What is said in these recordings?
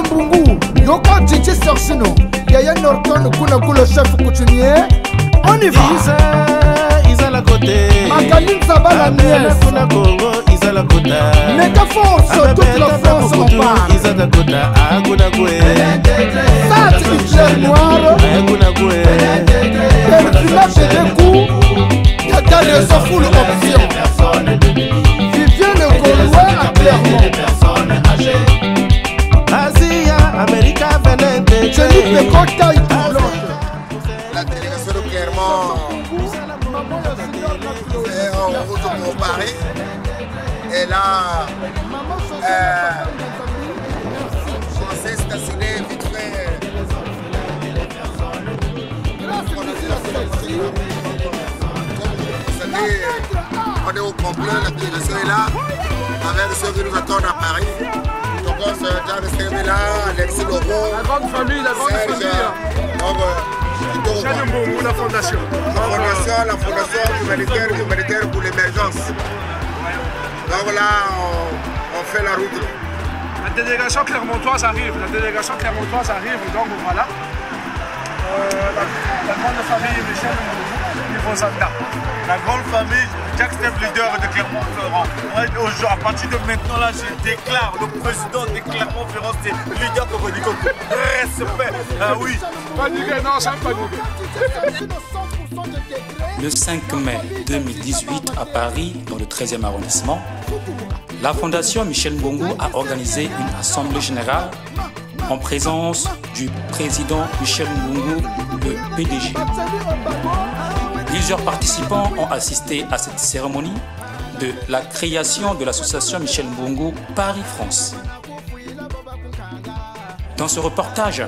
Mbungu, Yoko Tchétché Sorsino, Yaya Norton, Kunaku le chef coutumier. On y va. Isa la côté. Magaline Saba la nièce. Kuna Congo, Isa la kota. Méga force, toute la France en parle. Isa la kota, Kuna Koué. Ça, Hitler noir. Kuna Koué. Perfila Pédécou. Yaka les full option. Vivien le Gaulois à Clermont. Asia, America, Venente. Jenny Pécota et La délégation de Clermont est en route pour Paris. Et là, commencer à stationner vite fait. On est au complet, la délégation est là, avec ceux qui nous attendent à Paris. Donc on se dit là, Alexis Lobo, la grande famille. La fondation humanitaire pour l'émergence. Donc là, on fait la route. La délégation clermontoise arrive, donc voilà. La grande famille Michel Mbungu, la grande famille Jacques Step, leader de Clermont-Ferrand. À partir de maintenant, là, je déclare, le président de Clermont-Ferrand, c'est le leader de Cocody Coco. Respect, ah oui. Paniqué, non, sans paniquer. Le 5 mai 2018 à Paris, dans le 13e arrondissement, la Fondation Michel Mbungu a organisé une assemblée générale en présence du président Michel Mbungu, le PDG. Plusieurs participants ont assisté à cette cérémonie de la création de l'association Michel Mbungu Paris-France. Dans ce reportage,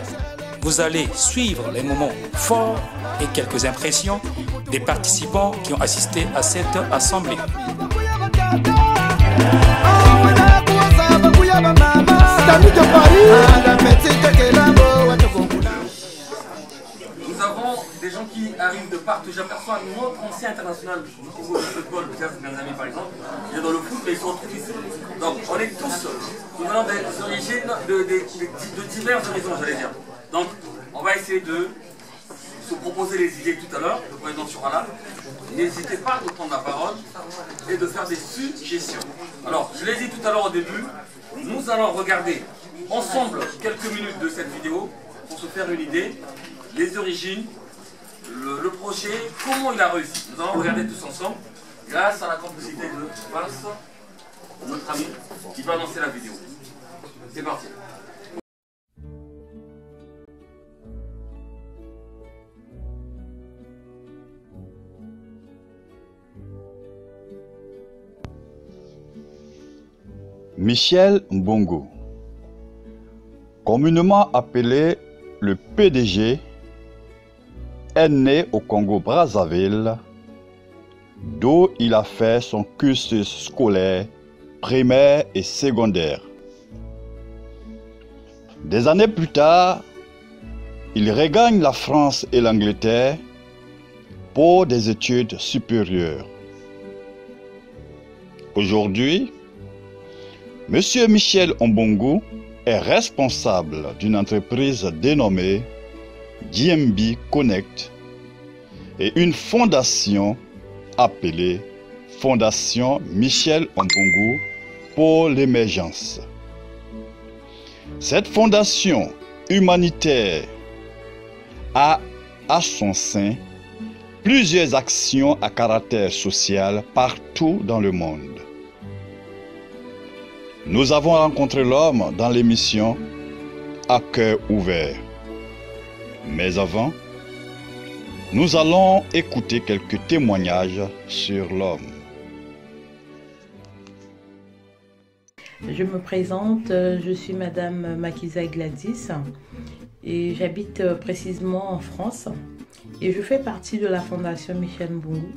vous allez suivre les moments forts et quelques impressions des participants qui ont assisté à cette assemblée. Nous avons des gens qui arrivent de partout. J'aperçois un autre ancien international au football, mes amis par exemple. Il est dans le foot, mais ils sont tous ici. Donc on est tous, nous venons des origines, de divers horizons, j'allais dire. Donc on va essayer de se proposer les idées tout à l'heure. Le président sera là. N'hésitez pas à prendre la parole et de faire des suggestions. Alors, je l'ai dit tout à l'heure au début, nous allons regarder ensemble quelques minutes de cette vidéo pour se faire une idée, les origines, le projet, comment il a réussi. Nous allons regarder tous ensemble, grâce à la complicité de Vince, notre ami, qui va lancer la vidéo. C'est parti. Michel Mbungu, communément appelé le PDG, est né au Congo-Brazzaville, d'où il a fait son cursus scolaire primaire et secondaire. Des années plus tard, il regagne la France et l'Angleterre pour des études supérieures. Aujourd'hui, M. Michel Mbungu est responsable d'une entreprise dénommée DMB Connect et une fondation appelée Fondation Michel Mbungu pour l'émergence. Cette fondation humanitaire a à son sein plusieurs actions à caractère social partout dans le monde. Nous avons rencontré l'homme dans l'émission À cœur ouvert. Mais avant, nous allons écouter quelques témoignages sur l'homme. Je me présente, je suis Madame Makiza Gladys et j'habite précisément en France et je fais partie de la Fondation Michel Mbungu.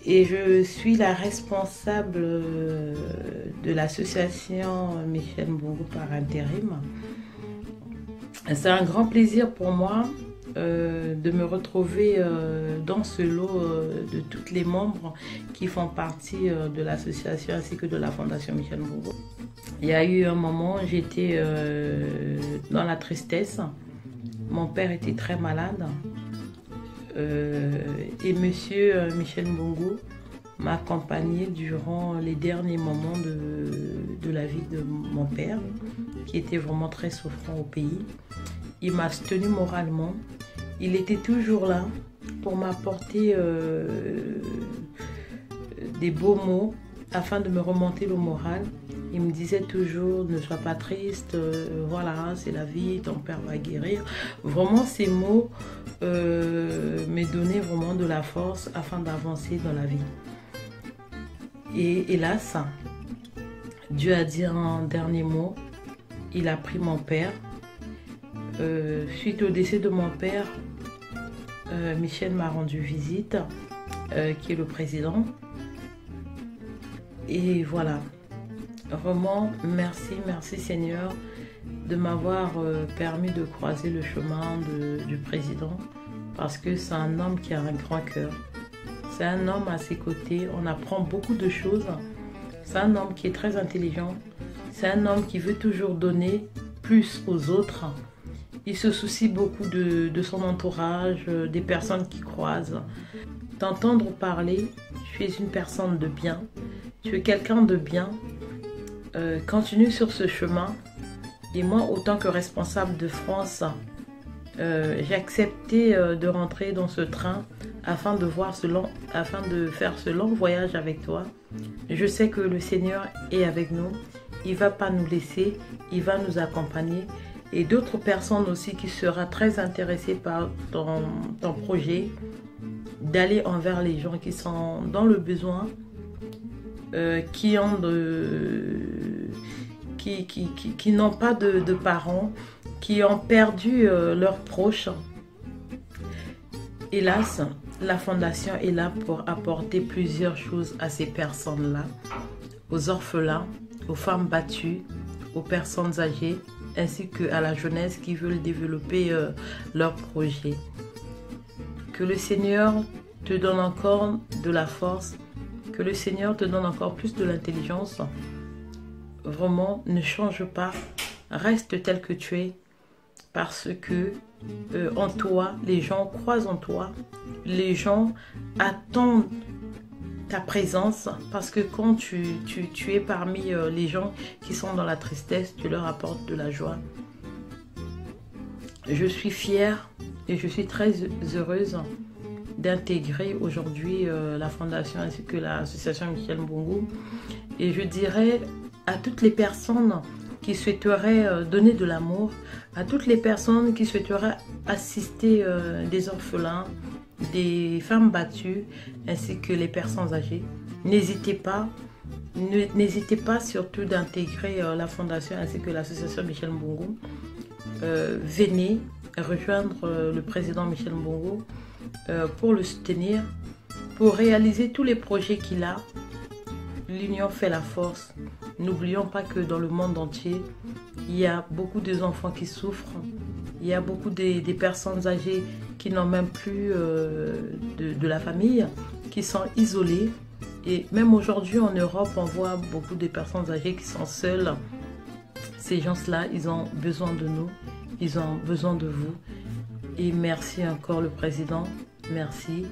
Et je suis la responsable de l'association Michel Mbungu par intérim. C'est un grand plaisir pour moi de me retrouver dans ce lot de toutes les membres qui font partie de l'association ainsi que de la Fondation Michel Mbongo. Il y a eu un moment, j'étais dans la tristesse. Mon père était très malade et monsieur Michel Mbongo m'a accompagné durant les derniers moments de la vie de mon père, qui était vraiment très souffrant au pays. Il m'a soutenu moralement. Il était toujours là pour m'apporter des beaux mots afin de me remonter le moral. Il me disait toujours, ne sois pas triste, voilà, c'est la vie, ton père va guérir. Vraiment, ces mots me donnaient vraiment de la force afin d'avancer dans la vie. Et hélas, Dieu a dit un dernier mot, il a pris mon père. Suite au décès de mon père, Michel m'a rendu visite, qui est le président. Et voilà, vraiment merci Seigneur de m'avoir permis de croiser le chemin du président, parce que c'est un homme qui a un grand cœur. C'est un homme à ses côtés, on apprend beaucoup de choses. C'est un homme qui est très intelligent. C'est un homme qui veut toujours donner plus aux autres. Il se soucie beaucoup de son entourage, des personnes qu'il croise. T'entendre parler, tu es une personne de bien. Tu es quelqu'un de bien. Continue sur ce chemin. Et moi, autant que responsable de France, j'ai accepté de rentrer dans ce train afin de faire ce long voyage avec toi. Je sais que le Seigneur est avec nous. Il ne va pas nous laisser, il va nous accompagner. Et d'autres personnes aussi qui seront très intéressées par ton projet, d'aller envers les gens qui sont dans le besoin, qui n'ont pas de parents, qui ont perdu leurs proches. Hélas, la Fondation est là pour apporter plusieurs choses à ces personnes-là, aux orphelins, aux femmes battues, aux personnes âgées, ainsi qu'à la jeunesse qui veulent développer leur projet. Que le Seigneur te donne encore de la force, que le Seigneur te donne encore plus de l'intelligence. Vraiment, ne change pas, reste tel que tu es, parce que en toi, les gens croient en toi, les gens attendent ta présence, parce que quand tu es parmi les gens qui sont dans la tristesse, tu leur apportes de la joie. Je suis fière et je suis très heureuse d'intégrer aujourd'hui la Fondation ainsi que l'association Michel Mbongo. Et je dirais à toutes les personnes qui souhaiteraient donner de l'amour, à toutes les personnes qui souhaiteraient assister des orphelins, des femmes battues, ainsi que les personnes âgées. N'hésitez pas surtout d'intégrer la Fondation ainsi que l'association Michel Mbongo. Venez rejoindre le président Michel Mbongo pour le soutenir, pour réaliser tous les projets qu'il a. L'union fait la force. N'oublions pas que dans le monde entier, il y a beaucoup d'enfants qui souffrent. Il y a beaucoup des personnes âgées qui n'ont même plus de la famille, qui sont isolées. Et même aujourd'hui en Europe, on voit beaucoup de personnes âgées qui sont seules. Ces gens-là, ils ont besoin de nous, ils ont besoin de vous. Et merci encore le président, merci.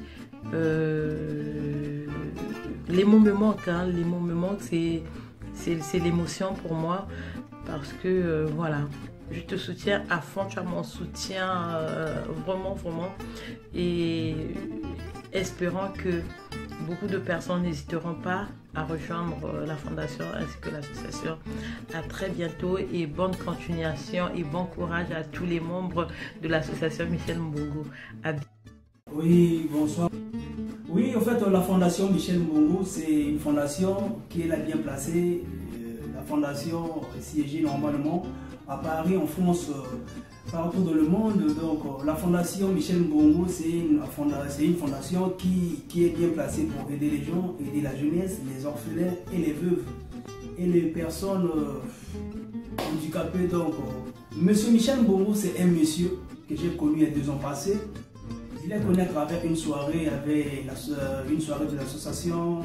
Les mots me manquent, hein. Les mots me manquent, c'est l'émotion pour moi, parce que voilà, je te soutiens à fond, tu as mon soutien vraiment, et espérant que beaucoup de personnes n'hésiteront pas à rejoindre la Fondation ainsi que l'association. À très bientôt et bonne continuation et bon courage à tous les membres de l'association Michel Mbongo. Oui, bonsoir. Oui, en fait, la Fondation Michel Mbongo, c'est une fondation qui est là bien placée. La fondation est siégée normalement à Paris, en France, partout dans le monde. Donc, la Fondation Michel Mbongo, c'est une fondation qui est bien placée pour aider les gens, aider la jeunesse, les orphelins et les veuves et les personnes handicapées. Donc, Monsieur Michel Mbongo, c'est un monsieur que j'ai connu il y a 2 ans passés. Je l'ai connu à travers une soirée de l'association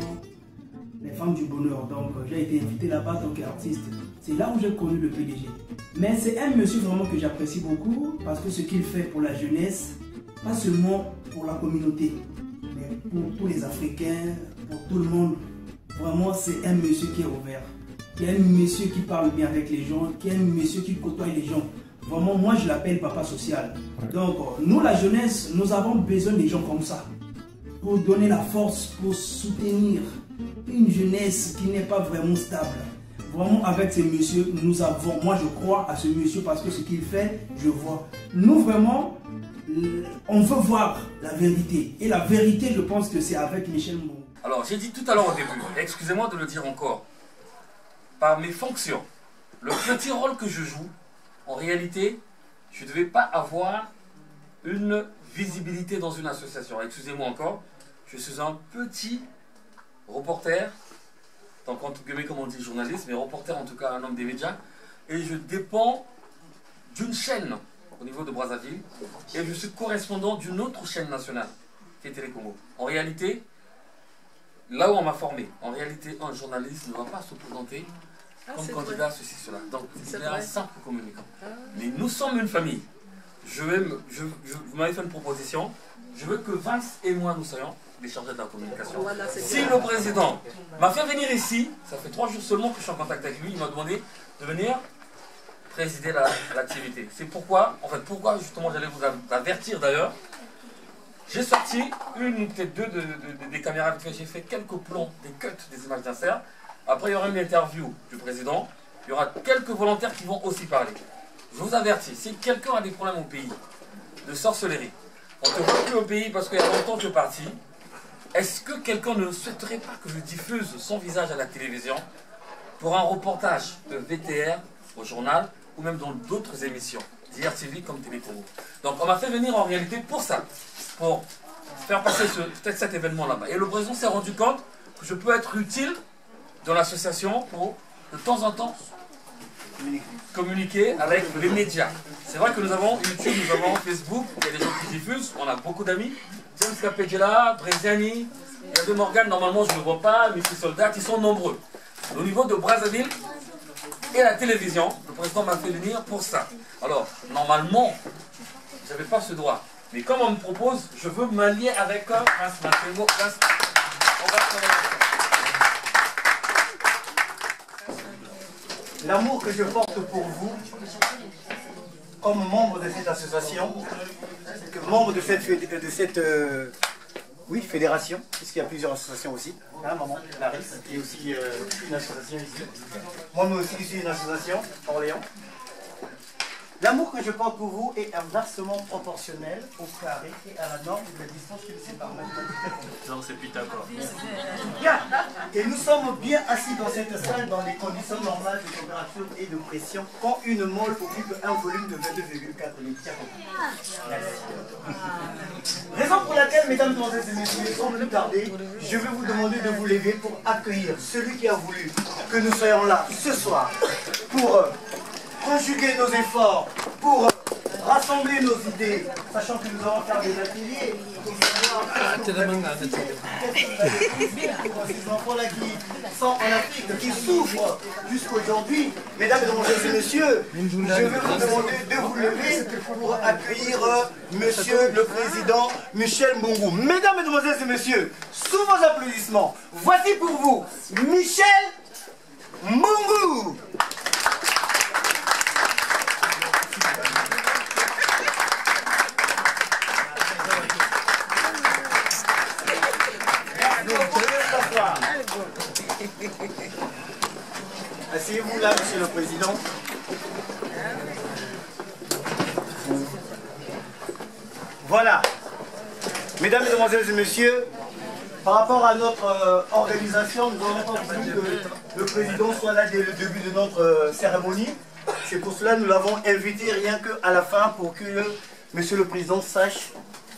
Les Femmes du Bonheur. Donc j'ai été invité là-bas en tant qu'artiste. C'est là où j'ai connu le PDG. Mais c'est un monsieur vraiment que j'apprécie beaucoup parce que ce qu'il fait pour la jeunesse, pas seulement pour la communauté, mais pour tous les Africains, pour tout le monde. Vraiment, c'est un monsieur qui est ouvert. Qui est un monsieur qui parle bien avec les gens, qui est un monsieur qui côtoie les gens. Vraiment, moi je l'appelle papa social. Ouais. Donc, nous la jeunesse, nous avons besoin des gens comme ça. Pour donner la force, pour soutenir une jeunesse qui n'est pas vraiment stable. Vraiment, avec ce monsieur, nous avons, moi je crois à ce monsieur parce que ce qu'il fait, je vois. Nous vraiment, on veut voir la vérité. Et la vérité, je pense que c'est avec Michel Mbongo. Alors, j'ai dit tout à l'heure au début, excusez-moi de le dire encore, par mes fonctions, le petit rôle que je joue, en réalité, je ne devais pas avoir une visibilité dans une association. Excusez-moi encore, je suis un petit reporter, donc entre guillemets comme on dit journaliste, mais reporter en tout cas un homme des médias, et je dépends d'une chaîne au niveau de Brazzaville, et je suis correspondant d'une autre chaîne nationale, qui est Télécongo. En réalité, là où on m'a formé, en réalité, un journaliste ne va pas se présenter comme candidat, ceci, cela. Donc, il est un simple communicant. Mais nous sommes une famille. Vous m'avez fait une proposition. Je veux que Vince et moi, nous soyons les chargés de la communication. Voilà, si le président m'a fait venir ici, ça fait 3 jours seulement que je suis en contact avec lui, il m'a demandé de venir présider l'activité. C'est pourquoi, en fait, pourquoi justement j'allais vous avertir d'ailleurs. J'ai sorti une, peut-être 2 des caméras, j'ai fait quelques plans, des cuts, des images d'insert. Après, il y aura une interview du président. Il y aura quelques volontaires qui vont aussi parler. Je vous avertis, si quelqu'un a des problèmes au pays de sorcellerie, on ne te voit plus au pays parce qu'il y a longtemps que parti, est-ce que quelqu'un ne souhaiterait pas que je diffuse son visage à la télévision pour un reportage de VTR au journal ou même dans d'autres émissions, d'IRTV comme Télécongo? Donc on m'a fait venir en réalité pour ça, pour faire passer peut-être cet événement là-bas. Et le président s'est rendu compte que je peux être utile dans l'association pour, de temps en temps, communiquer avec les médias. C'est vrai que nous avons YouTube, nous avons Facebook, il y a des gens qui diffusent, on a beaucoup d'amis. James Capegela, Breziani, il y a de Morgan, normalement je ne le vois pas, mais ces soldats, ils sont nombreux. Au niveau de Brazzaville et la télévision, le président m'a fait venir pour ça. Alors, normalement, je n'avais pas ce droit. Mais comme on me propose, je veux m'allier avec un Prince Matémo. On va travailler. L'amour que je porte pour vous, comme membre de cette association, que membre de cette fédération, puisqu'il y a plusieurs associations aussi, hein, maman, Clarisse, qui est aussi une association ici. Moi aussi, je suis une association, Orléans. L'amour que je porte pour vous est inversement proportionnel au carré et à la norme de la distance qui nous sépare. Non, c'est Pythagore. Et nous sommes bien assis dans cette salle dans les conditions normales de température et de pression quand une molle occupe un volume de 22,4 litres. Raison pour laquelle, mesdames, et messieurs, sans plus tarder, je vais vous demander de vous lever pour accueillir celui qui a voulu que nous soyons là ce soir pour conjuguer nos efforts, pour rassembler nos idées, sachant que nous allons faire des ateliers. Ces enfants-là qui sont en Afrique, qui souffrent jusqu'aujourd'hui, mesdames, et messieurs, je vais vous demander de vous lever pour accueillir monsieur le président Michel Mbongo. Mesdames, mesdemoiselles et messieurs, sous vos applaudissements, voici pour vous Michel Mbongo. Asseyez-vous là, monsieur le président. Voilà. Mesdames, mesdemoiselles et messieurs, par rapport à notre organisation, nous n'avons pas voulu que le président soit là dès le début de notre cérémonie. C'est pour cela que nous l'avons invité rien qu'à la fin pour que monsieur le président sache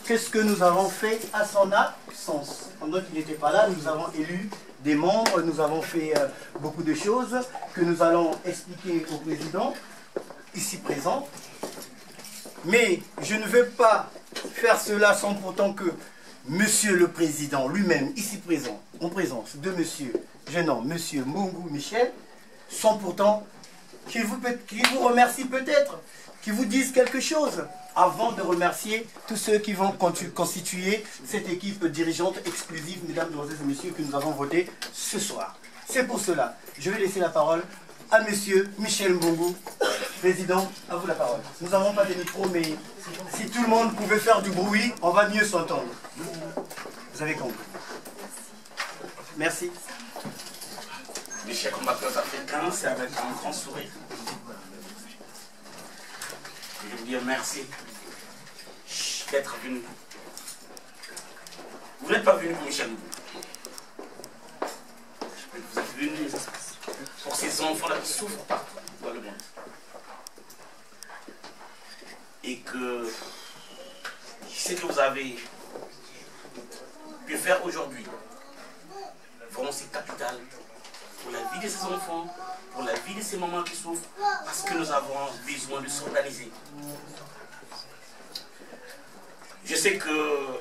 qu'est-ce que nous avons fait à son absence. Pendant qu'il n'était pas là, nous avons élu des membres, nous avons fait beaucoup de choses que nous allons expliquer au président, ici présent. Mais je ne veux pas faire cela sans pourtant que Monsieur le Président lui-même, ici présent, en présence de Monsieur, jeune homme, Monsieur Mbongu Michel, sans pourtant qu'il vous remercie peut-être, qu'il vous dise quelque chose, avant de remercier tous ceux qui vont constituer cette équipe dirigeante exclusive, mesdames, et messieurs, que nous avons voté ce soir. C'est pour cela, je vais laisser la parole à Monsieur Michel Mbongu. Président, à vous la parole. Nous n'avons pas de micro, mais si tout le monde pouvait faire du bruit, on va mieux s'entendre. Vous avez compris. Merci. Mes chers compatriotes africains, c'est avec un grand sourire que je vous dis merci d'être venu. Vous n'êtes pas venu pour Michel Mbongu. Vous êtes venu pour ces enfants-là qui souffrent partout dans le monde. Et que ce que vous avez pu faire aujourd'hui, vraiment c'est capital pour la vie de ces enfants, pour la vie de ces mamans qui souffrent, parce que nous avons besoin de s'organiser. Je sais que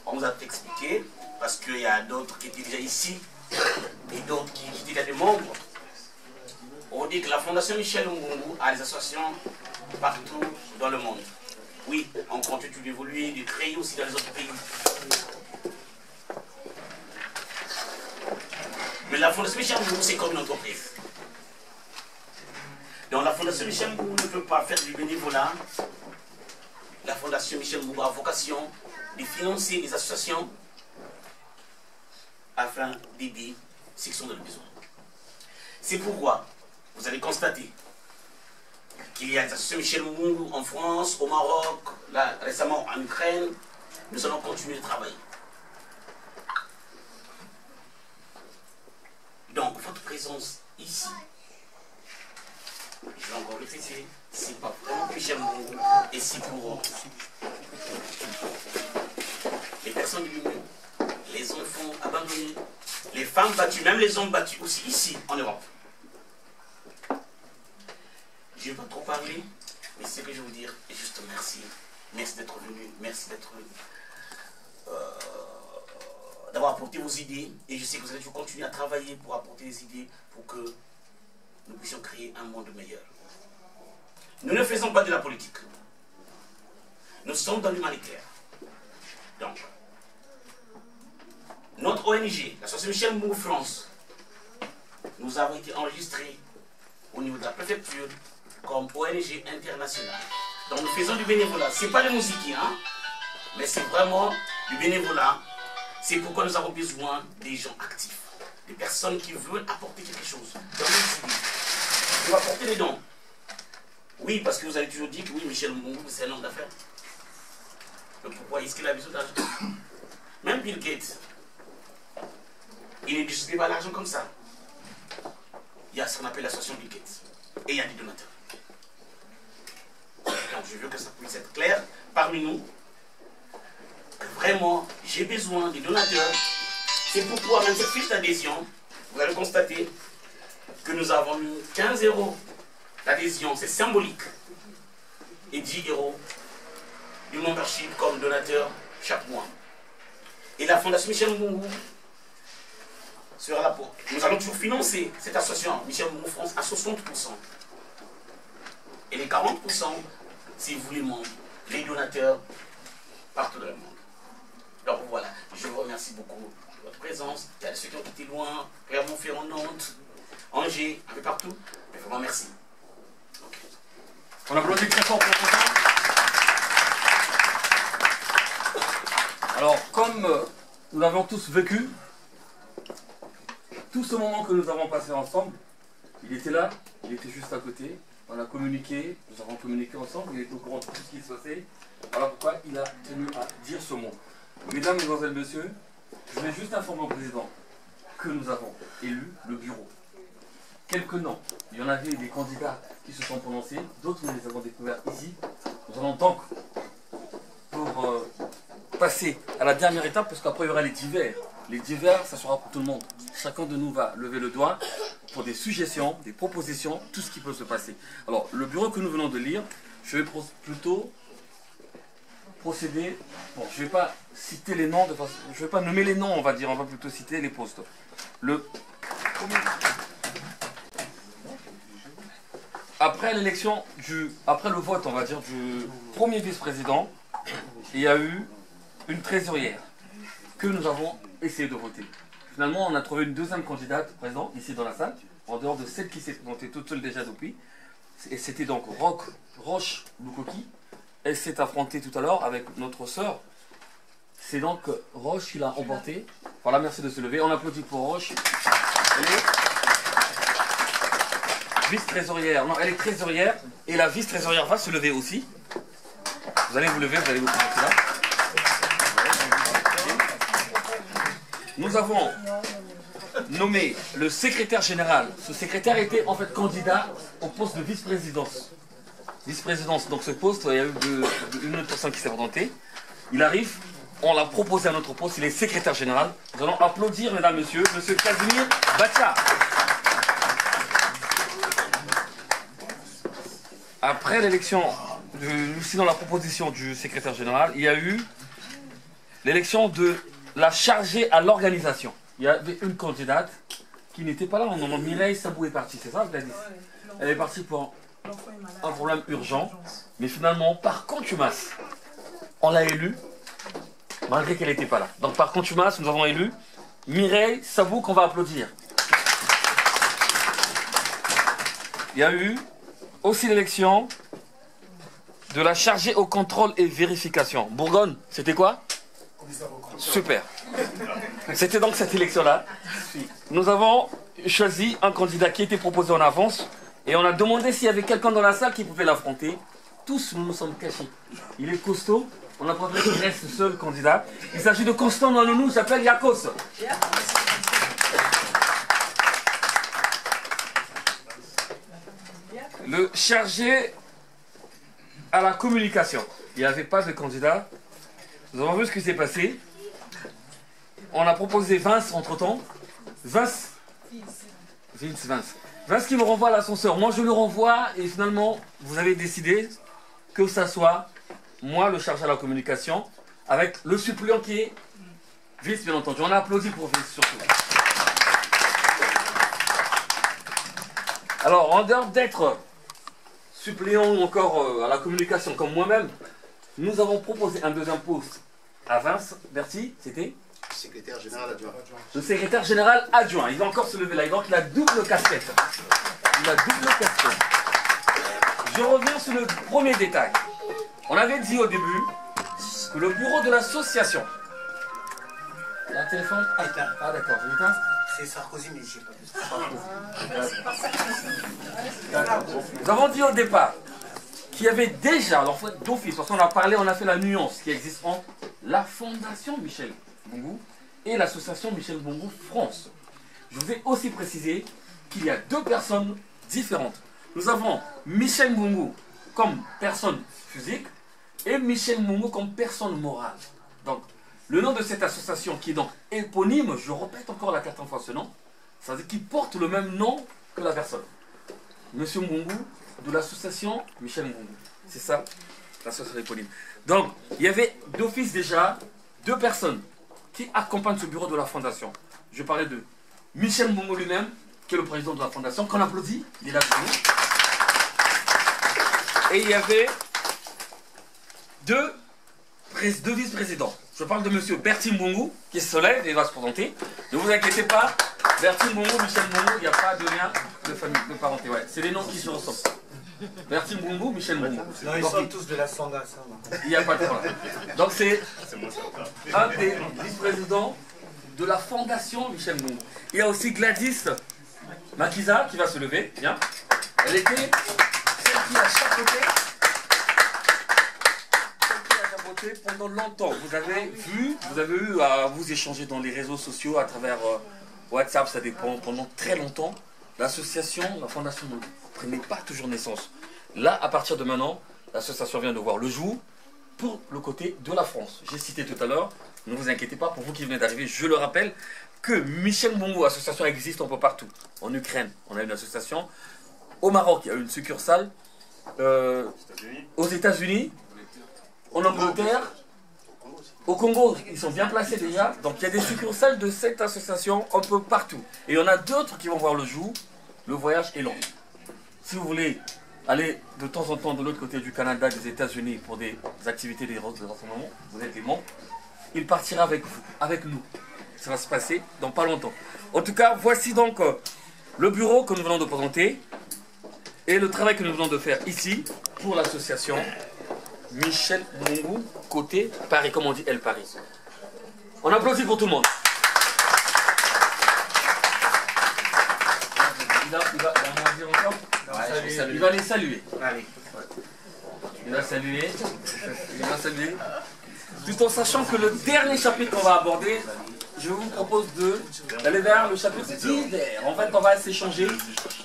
on vous a expliqué, parce qu'il y a d'autres qui étaient déjà ici, et d'autres qui étaient déjà des membres. On dit que la Fondation Michel Mbongu a des associations partout dans le monde. Oui, on continue d'évoluer, de créer aussi dans les autres pays. Mais la Fondation Michel Mbongu, c'est comme une entreprise. Donc la Fondation Michel Mbongu ne peut pas faire du bénévolat. La Fondation Michel Mbongu a vocation de financer des associations afin d'aider ceux qui sont dans le besoin. C'est pourquoi vous allez constater qu'il y a des associations Michel Mbongu en France, au Maroc, là récemment en Ukraine. Nous allons continuer de travailler. Donc votre présence ici, je vais encore répéter, c'est pas pour Michel Mbongu et c'est pour les personnes du milieu, les enfants abandonnés, les femmes battues, même les hommes battus aussi ici en Europe. Je ne vais pas trop parler, mais ce que je veux vous dire est juste merci. Merci d'être venu, merci d'être d'avoir apporté vos idées. Et je sais que vous allez toujours continuer à travailler pour apporter des idées pour que nous puissions créer un monde meilleur. Nous ne faisons pas de la politique. Nous sommes dans l'humanitaire. Donc, notre ONG, l'association Michel Mbongu France, nous avons été enregistrés au niveau de la préfecture comme ONG internationale. Donc nous faisons du bénévolat. Ce n'est pas de musique, hein, mais c'est vraiment du bénévolat. C'est pourquoi nous avons besoin des gens actifs, des personnes qui veulent apporter quelque chose. Donc on va apporter des dons. Oui, parce que vous avez toujours dit que oui, Michel Mbongu, c'est un homme d'affaires. Donc pourquoi est-ce qu'il a besoin d'argent? Même Bill Gates, il ne distribue pas l'argent comme ça. Il y a ce qu'on appelle l'association Bill Gates. Et il y a des donateurs. Donc je veux que ça puisse être clair parmi nous. Que vraiment, j'ai besoin des donateurs. C'est pourquoi même cette fiche d'adhésion, vous allez constater que nous avons mis 15 € d'adhésion, c'est symbolique. Et 10 € du membership comme donateur chaque mois. Et la Fondation Michel Mbongu sera là pour. Nous allons toujours financer cette association Michel Mbongu France à 60%. Et les 40%, c'est vous les membres, les donateurs, partout dans le monde. Donc voilà, je vous remercie beaucoup de votre présence. Il y a ceux qui ont été loin, Clermont-Ferrand, Nantes, Angers, un peu partout. Mais vraiment merci. Okay. On applaudit très fort pour ça. Alors, comme nous avons tous vécu, tout ce moment que nous avons passé ensemble, il était là, il était juste à côté, on a communiqué, nous avons communiqué ensemble, il était au courant de tout ce qui se passait. Voilà pourquoi il a tenu à dire ce mot. Mesdames, Mesdemoiselles, Messieurs, je vais juste informer au Président que nous avons élu le bureau. Quelques noms, il y en avait des candidats qui se sont prononcés, d'autres nous les avons découverts ici. Nous allons donc, pour passer à la dernière étape, parce qu'après il y aura les divers. Les divers, ça sera pour tout le monde. Chacun de nous va lever le doigt pour des suggestions, des propositions, tout ce qui peut se passer. Alors, le bureau que nous venons de lire, je vais plutôt procéder. Bon, je ne vais pas citer les noms, je ne vais pas nommer les noms, on va dire, on va plutôt citer les postes. Après l'élection, après le vote, on va dire, du premier vice-président, il y a eu une trésorière que nous avons essayé de voter. Finalement, on a trouvé une deuxième candidate présente ici dans la salle, en dehors de celle qui s'est présentée toute seule déjà depuis. Et c'était donc Roche Lukoki. Elle s'est affrontée tout à l'heure avec notre sœur. C'est donc Roche qui l'a emporté. Voilà, merci de se lever. On applaudit pour Roche. Elle est vice-trésorière. Non, elle est trésorière. Et la vice-trésorière va se lever aussi. Vous allez vous lever, vous allez vous présenter là. Nous avons nommé le secrétaire général. Ce secrétaire était en fait candidat au poste de vice-présidence. Vice-présidence, donc ce poste, il y a eu une autre personne qui s'est présentée. Il arrive, on l'a proposé à notre poste, il est secrétaire général. Nous allons applaudir, mesdames, messieurs, monsieur Casimir Bacha. Après l'élection, sinon la proposition du secrétaire général, il y a eu l'élection de la chargée à l'organisation. Il y avait une candidate qui n'était pas là. Mireille Sabou est partie, c'est ça, Gladys? Elle est partie pour un problème urgent. Mais finalement, par contumace, on l'a élue, malgré qu'elle n'était pas là. Donc par contumace, nous avons élu Mireille Sabou, qu'on va applaudir. Il y a eu aussi l'élection de la chargée au contrôle et vérification. Bourgogne, c'était quoi? Super. C'était donc cette élection-là. Nous avons choisi un candidat qui était proposé en avance et on a demandé s'il y avait quelqu'un dans la salle qui pouvait l'affronter. Tous nous sommes cachés. Il est costaud. On a préféré qu'il reste seul candidat. Il s'agit de Constant Nounou, s'appelle Yakos. Le chargé à la communication. Il n'y avait pas de candidat. Nous avons vu ce qui s'est passé. On a proposé Vince entre-temps. Vince qui me renvoie à l'ascenseur. Moi, je le renvoie et finalement, vous avez décidé que ça soit moi, le chargé à la communication, avec le suppléant qui est Vice, bien entendu. On a applaudi pour Vice, surtout. Alors, en dehors d'être suppléant ou encore à la communication comme moi-même, nous avons proposé un deuxième poste à Vince Berti, c'était secrétaire général adjoint. Le secrétaire général adjoint. Il va encore se lever là, donc il a double casquette. Il a double casquette. Je reviens sur le premier détail. On avait dit au début que le bureau de l'association... Il y a un téléphone? Ah d'accord, j'ai éteint. C'est Sarkozy, mais je sais pas. Nous avons dit au départ qu'il y avait déjà, alors d'office, parce qu'on a parlé, on a fait la nuance qui existe entre la Fondation Michel Mbungu et l'association Michel Mbungu France. Je vous ai aussi précisé qu'il y a deux personnes différentes. Nous avons Michel Mbungu comme personne physique et Michel Mbungu comme personne morale. Donc, le nom de cette association qui est donc éponyme, je répète encore la quatrième fois ce nom, ça veut dire qu'il porte le même nom que la personne. Monsieur Mbungu de l'association Michel Mbungu. C'est ça, l'association éponyme. Donc, il y avait d'office déjà deux personnes qui accompagnent ce bureau de la fondation. Je parlais de Michel Mbungu lui-même, qui est le président de la fondation, qu'on applaudit, il est là pour nous. Et il y avait deux vice-présidents. Je parle de monsieur Berti Mbungu, qui se lève et va se présenter. Ne vous inquiétez pas, Berti Mbungu, Michel Mbungu, il n'y a pas de lien de famille, de parenté. Ouais. C'est les noms qui se ressemblent. Berti Mbungu, Michel Mbungu. Non, ils sont tous de la Sangasa. Il n'y a pas de problème. Donc c'est un des vice-présidents de la fondation Michel Mbungu. Il y a aussi Gladys Makiza qui va se lever. Bien. Elle était celle qui a chapeauté pendant longtemps. Vous avez eu à vous échanger dans les réseaux sociaux à travers WhatsApp, ça dépend, pendant très longtemps. L'association, la fondation ne prenait pas toujours naissance. Là, à partir de maintenant, l'association vient de voir le jour pour le côté de la France. J'ai cité tout à l'heure, ne vous inquiétez pas, pour vous qui venez d'arriver, je le rappelle, que Michel Mbongo, association existe un peu partout. En Ukraine, on a une association. Au Maroc, il y a une succursale. Aux États-Unis, en Angleterre, au Congo, ils sont bien placés déjà. Donc il y a des succursales de cette association un peu partout. Et il y en a d'autres qui vont voir le jour. Le voyage est long. Si vous voulez aller de temps en temps de l'autre côté du Canada, des États-Unis pour des activités des renseignements, vous êtes des membres, il partira avec vous, avec nous. Ça va se passer dans pas longtemps. En tout cas, voici donc le bureau que nous venons de présenter et le travail que nous venons de faire ici pour l'association Michel Mbongo, côté Paris, comme on dit El Paris. On applaudit pour tout le monde. Il va les saluer. Il va saluer. Il va saluer. Tout en sachant que le dernier chapitre qu'on va aborder, je vous propose d'aller vers le chapitre d'idées. En fait, on va s'échanger.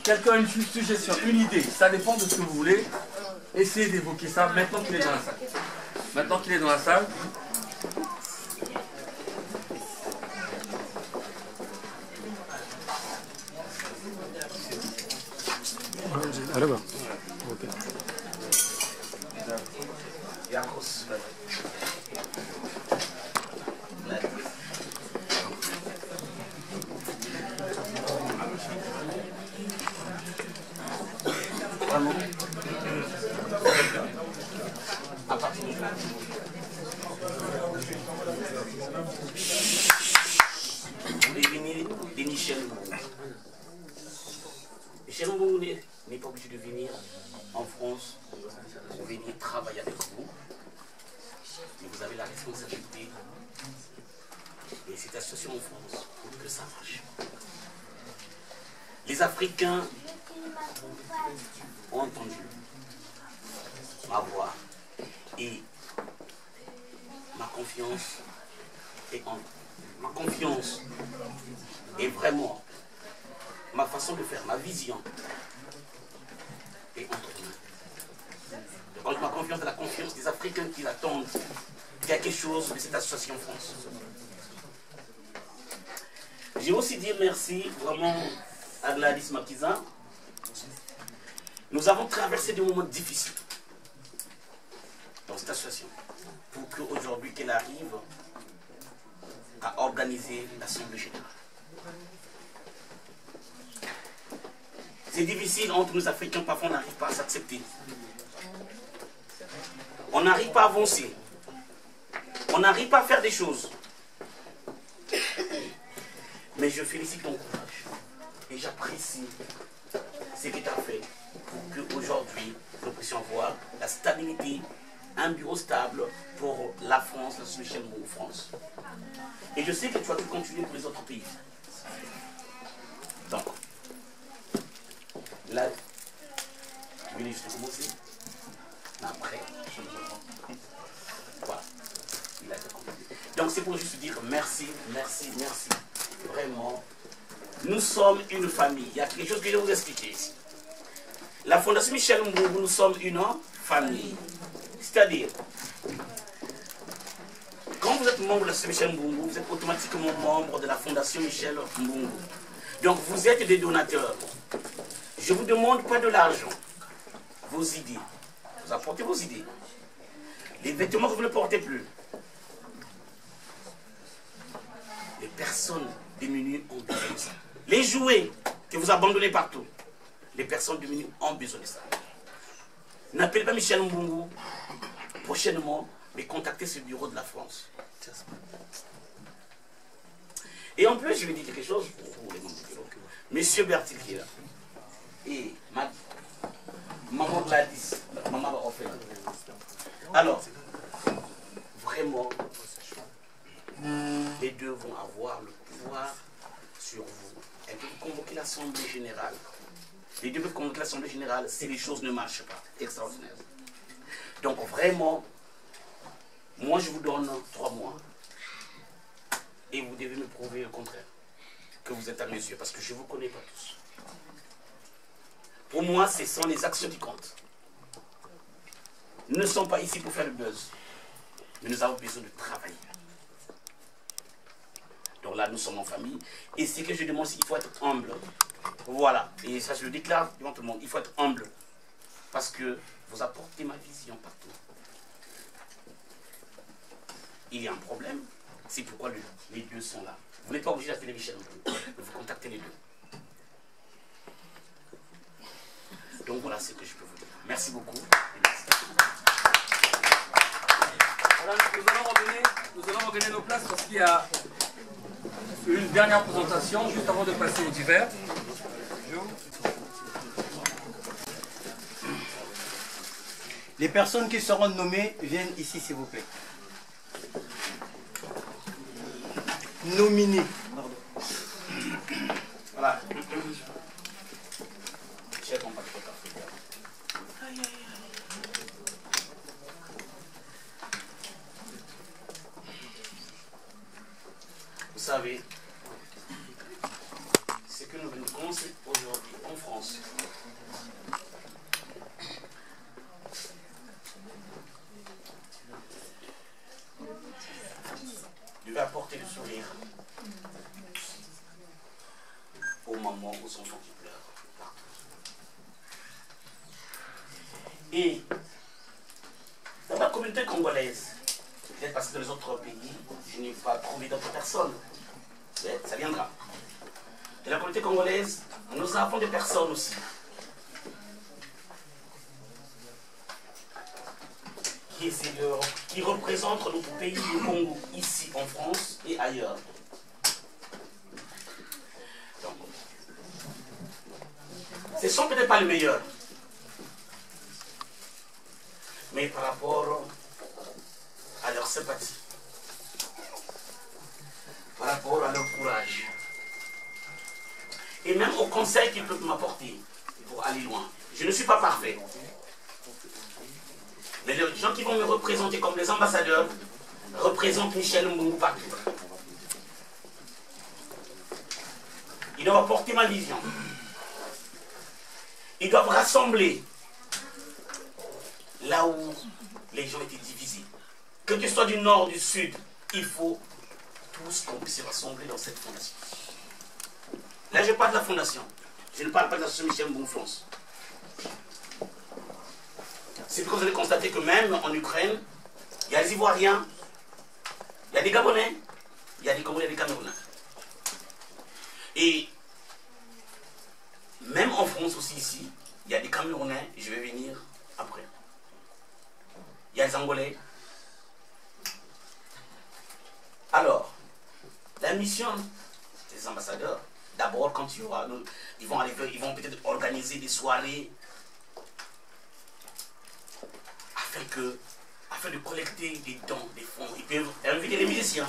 Quelqu'un a une suggestion, une idée. Ça dépend de ce que vous voulez. Essayez d'évoquer ça maintenant qu'il est dans la salle. Maintenant qu'il est dans la salle. Allez, bah. Ok. Vous venez de Michel Mbongo. Michel Mbongo n'est pas obligé de venir en France. Vous venez travailler avec vous. Mais vous avez la responsabilité de cette association en France pour que ça marche. Les Africains ont entendu ma voix et ma confiance est vraiment ma façon de faire, ma vision est entre nous. Donc ma confiance est la confiance des Africains qui attendent quelque chose de cette association France. J'ai aussi dit merci vraiment à Gladys Makiza. Nous avons traversé des moments difficiles dans cette association pour qu'aujourd'hui qu'elle arrive à organiser l'Assemblée générale. C'est difficile entre nous Africains, parfois on n'arrive pas à s'accepter. On n'arrive pas à avancer. On n'arrive pas à faire des choses. Mais je félicite ton courage et j'apprécie ce que tu as fait pour qu'aujourd'hui nous puissions voir la stabilité, un bureau stable pour la France, la Michel Mbongo France. Et je sais que tu vas tout continuer pour les autres pays. Donc, là, tu venais juste de commencer. Après, voilà. Il a été complété. Donc c'est pour juste dire merci, merci, merci. Vraiment, nous sommes une famille. Il y a quelque chose que je vais vous expliquer ici. La Fondation Michel Mbongo, nous sommes une famille. C'est-à-dire, quand vous êtes membre de la Michel Mbongo, vous êtes automatiquement membre de la Fondation Michel Mbongo. Donc vous êtes des donateurs. Je ne vous demande pas de l'argent. Vos idées. Vous apportez vos idées. Les vêtements que vous ne portez plus. Les personnes démunies ont besoin de ça. Les jouets que vous abandonnez partout. Les personnes démunies ont besoin de ça. N'appelez pas Michel Mbongo prochainement, mais contactez ce bureau de la France. Et en plus, je vais dire quelque chose pour les membres du bureau. Monsieur Bertil qui est là. Et maman Gladys, maman va offrir. Alors, vraiment, les deux vont avoir le pouvoir sur vous. Elles peuvent convoquer l'Assemblée générale. Les deux peuvent convoquer l'Assemblée générale si les choses ne marchent pas. Extraordinaire. Donc vraiment, moi je vous donne 3 mois. Et vous devez me prouver le contraire. Que vous êtes à mes yeux, parce que je ne vous connais pas tous. Pour moi, ce sont les actions qui comptent. Nous ne sommes pas ici pour faire le buzz. Mais nous avons besoin de travailler. Donc là, nous sommes en famille. Et ce que je demande, c'est qu'il faut être humble. Voilà. Et ça, je le déclare devant tout le monde. Il faut être humble. Parce que vous apportez ma vision partout. Il y a un problème. C'est pourquoi les deux sont là. Vous n'êtes pas obligé d'appeler Michel non plus. Mais vous contactez les deux. Donc voilà ce que je peux vous dire. Merci beaucoup. Merci. Voilà, nous allons regagner nos places parce qu'il y a une dernière présentation juste avant de passer au divers. Les personnes qui seront nommées viennent ici, s'il vous plaît. Nominés. Voilà. Vous savez, ce que nous venons de commencer aujourd'hui en France, devait apporter le sourire aux mamans, aux enfants qui pleurent partout. Et dans la communauté congolaise, peut-être parce que dans les autres pays, je n'ai pas trouvé d'autres personnes, mais ça viendra. Dans la communauté congolaise, nous avons des personnes aussi qui représentent notre pays, le Congo, ici en France et ailleurs. Donc, ce ne sont peut-être pas les meilleurs, mais par rapport à leur sympathie, par rapport à leur courage, et même au conseil qu'ils peuvent m'apporter pour aller loin. Je ne suis pas parfait. Mais les gens qui vont me représenter comme les ambassadeurs représentent Michel Mbongo partout. Ils doivent apporter ma vision. Ils doivent rassembler là où les gens étaient divisés. Que tu sois du nord, du sud, il faut tous qu'on puisse se rassembler dans cette fondation. Là, je parle de la fondation. Je ne parle pas de l'association Michel Mbongo France. C'est parce que vous allez constater que même en Ukraine, il y a des Ivoiriens, il y a des Gabonais, il y a des Congolais, il y a des Camerounais. Et même en France aussi, ici, il y a des Camerounais, et je vais venir après. Il y a des Angolais. Alors, la mission des ambassadeurs, d'abord, quand il y aura, ils vont peut-être organiser des soirées afin de collecter des dons, des fonds. Ils peuvent inviter les musiciens,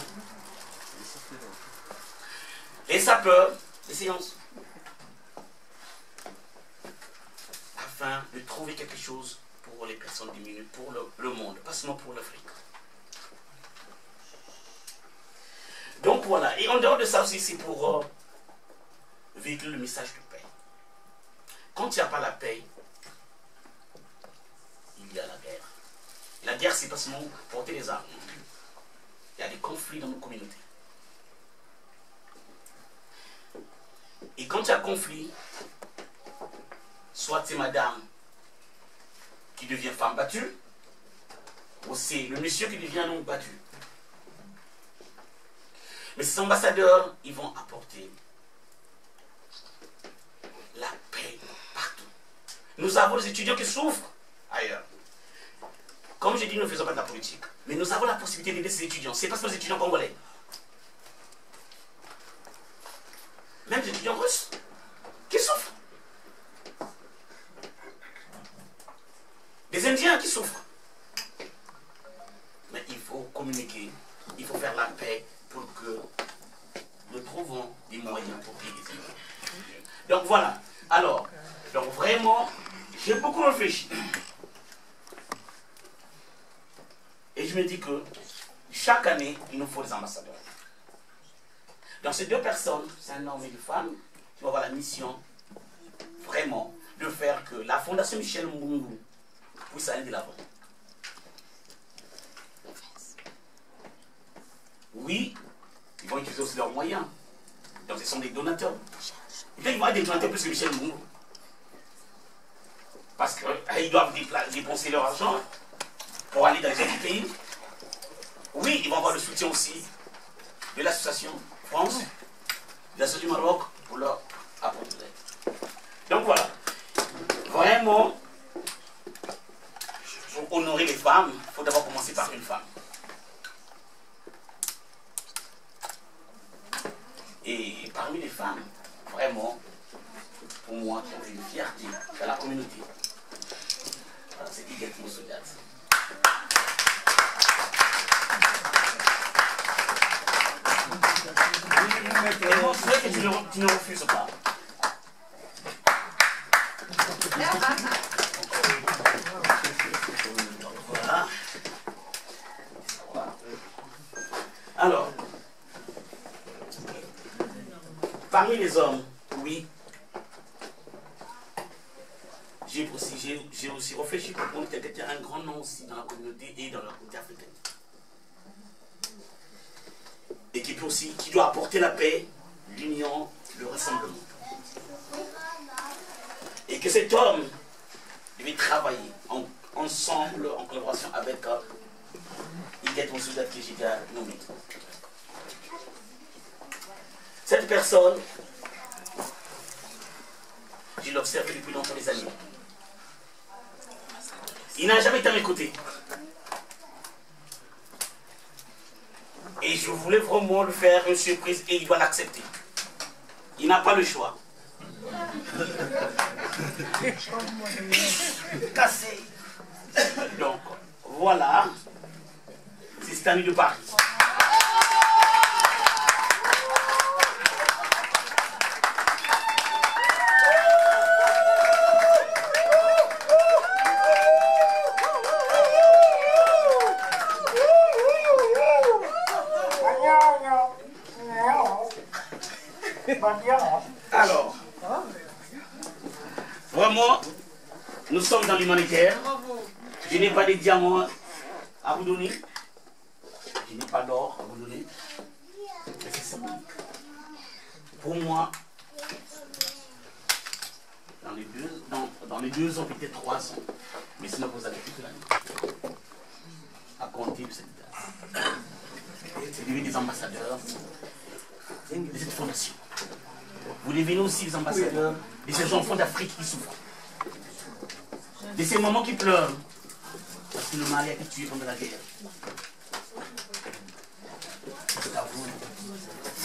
les sapeurs, les séances, afin de trouver quelque chose pour les personnes diminuées, pour le monde, pas seulement pour l'Afrique. Donc voilà, et en dehors de ça aussi, c'est pour véhiculer le message de paix. Quand il n'y a pas la paix, il y a la guerre. La guerre, c'est pas seulement porter les armes. Il y a des conflits dans nos communautés. Et quand il y a conflit, soit c'est madame qui devient femme battue, ou c'est le monsieur qui devient homme battu. Mais ces ambassadeurs, ils vont apporter la paix partout. Nous avons des étudiants qui souffrent ailleurs. Comme j'ai dit, nous ne faisons pas de la politique. Mais nous avons la possibilité d'aider ces étudiants. C'est parce que les étudiants congolais. Même les étudiants russes qui souffrent. Des Indiens qui souffrent. Mais il faut communiquer. Il faut faire la paix pour que nous trouvons des moyens pour payer les étudiants. Donc voilà. Alors, donc vraiment, j'ai beaucoup réfléchi. Et je me dis que chaque année, il nous faut des ambassadeurs. Donc ces deux personnes, c'est un homme et une femme, qui vont avoir la mission, vraiment, de faire que la Fondation Michel Mbongo puisse aller de l'avant. Oui, ils vont utiliser aussi leurs moyens. Donc ce sont des donateurs. Et puis ils vont être des donateurs plus que Michel Mbongo. Parce qu'ils doivent dépenser leur argent pour aller dans les autres pays. Oui, ils vont avoir le soutien aussi de l'association France, de l'association du Maroc pour leur apporter. Donc voilà. Vraiment, pour honorer les femmes, il faut d'abord commencer par une femme. Et parmi les femmes, vraiment, pour moi, qui ont une fierté dans la communauté, c'est Iguette Moussoudiat. Et moi, je veux que tu ne refuses pas. Voilà. Alors, parmi les hommes, oui, j'ai aussi réfléchi pour prendre quelqu'un qui a un grand nom aussi dans la communauté et dans la communauté africaine. Et qui peut aussi, qui doit apporter la paix, l'union, le rassemblement. Et que cet homme devait travailler ensemble, en collaboration avec Iguette Moussoudiat que j'ai déjà nommé. Cette personne, je l'ai observé depuis longtemps les années. Il n'a jamais été à mes côtés. Et je voulais vraiment le faire une surprise et il doit l'accepter. Il n'a pas le choix. Cassé. Donc, voilà. C'est Stanley de Paris. Alors, vraiment, nous sommes dans l'humanitaire. Je n'ai pas de diamants à vous donner. Je n'ai pas d'or à vous donner. Mais c'est symbolique. Pour moi, dans les deux ans, peut-être 3 ans, mais sinon vous avez toute l'année à compter de cette date. C'est devenu des ambassadeurs de cette fondation. Vous devenez aussi les ambassadeurs de ces enfants d'Afrique qui souffrent. De ces mamans qui pleurent parce que le mari a été tué pendant la guerre. C'est à vous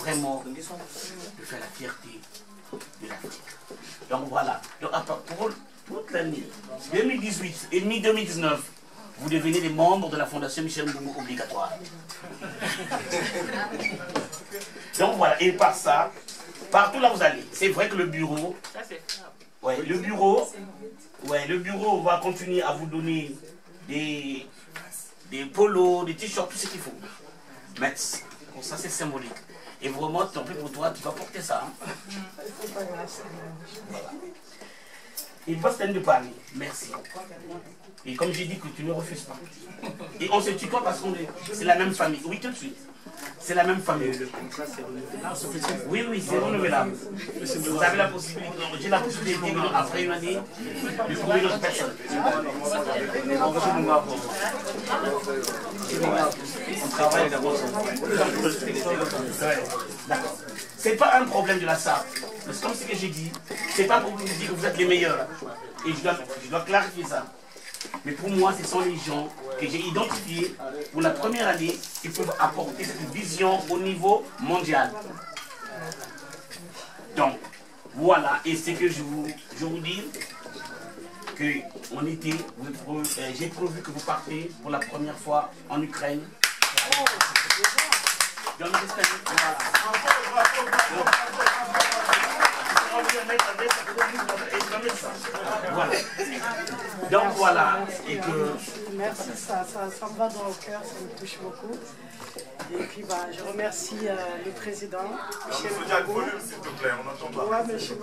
vraiment de faire la fierté de l'Afrique. Donc voilà. Donc pour toute l'année 2018 et mi-2019, vous devenez des membres de la Fondation Michel Mbongo obligatoire. Donc voilà, et par ça, partout là où vous allez, c'est vrai que le bureau, le bureau va continuer à vous donner des polos, des t-shirts, tout ce qu'il faut. Mais pour ça c'est symbolique. Et vraiment, tant pis pour toi, tu vas porter ça. Hein. Voilà. Il faut se tenir de parler. Merci. Et comme j'ai dit que tu ne refuses pas. Et on se tutoie parce qu'on est... C'est la même famille. Oui, tout de suite. C'est la même famille. Le contrat, c'est renouvelable. Oui, oui, c'est renouvelable. Vous avez la possibilité, j'ai la possibilité après une année de trouver une autre personne. On travaille d'abord. D'accord. C'est pas un problème de la SAP. C'est comme ce que j'ai dit. C'est pas pour vous dire que vous êtes les meilleurs. Et je dois clarifier ça. Mais pour moi, ce sont les gens que j'ai identifiés pour la première année qui peuvent apporter cette vision au niveau mondial. Donc, voilà. Et c'est que je vous dis que j'ai prévu que vous partez pour la première fois en Ukraine. Donc, voilà. Donc voilà. Et que... Merci, ça me va dans le cœur, ça me touche beaucoup. Et puis je remercie le président, Michel Mbongo. S'il te plaît, on n'entend pas. Ouais, mais je suis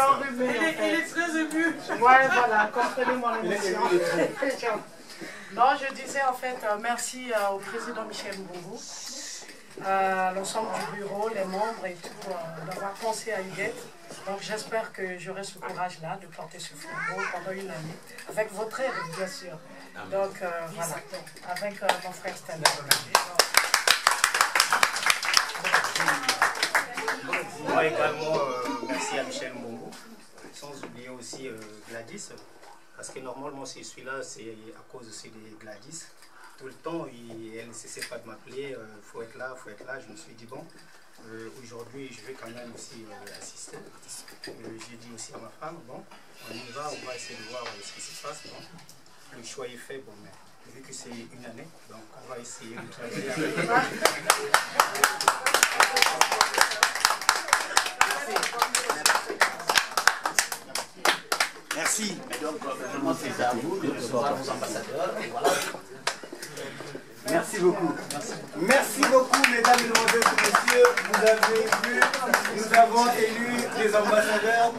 enrhumée. Il est très ému. Ouais, voilà, comprenez mon émotion. Non, je disais en fait merci au président Michel Mbongo. à l'ensemble du bureau, les membres et tout, d'avoir pensé à Huguette. Donc j'espère que j'aurai ce courage-là de porter ce flambeau pendant une année, avec votre aide bien sûr. Donc voilà, avec mon frère Stanley. Moi également, merci à Michel Mbongo, sans oublier aussi Gladys, parce que normalement si je suis là, c'est à cause aussi de Gladys. Tout le temps, elle ne cessait pas de m'appeler, faut être là, je me suis dit bon, aujourd'hui je vais quand même aussi assister. J'ai dit aussi à ma femme, bon, on y va, on va essayer de voir ce qui se passe. Bon. Le choix est fait, bon, mais vu que c'est une année, donc on va essayer de travailler avec. Merci. Et donc, vraiment, c'est à vous de recevoir vos ambassadeurs. Et voilà. Merci beaucoup. Merci beaucoup, mesdames et messieurs. Vous avez vu, nous avons élu des ambassadeurs.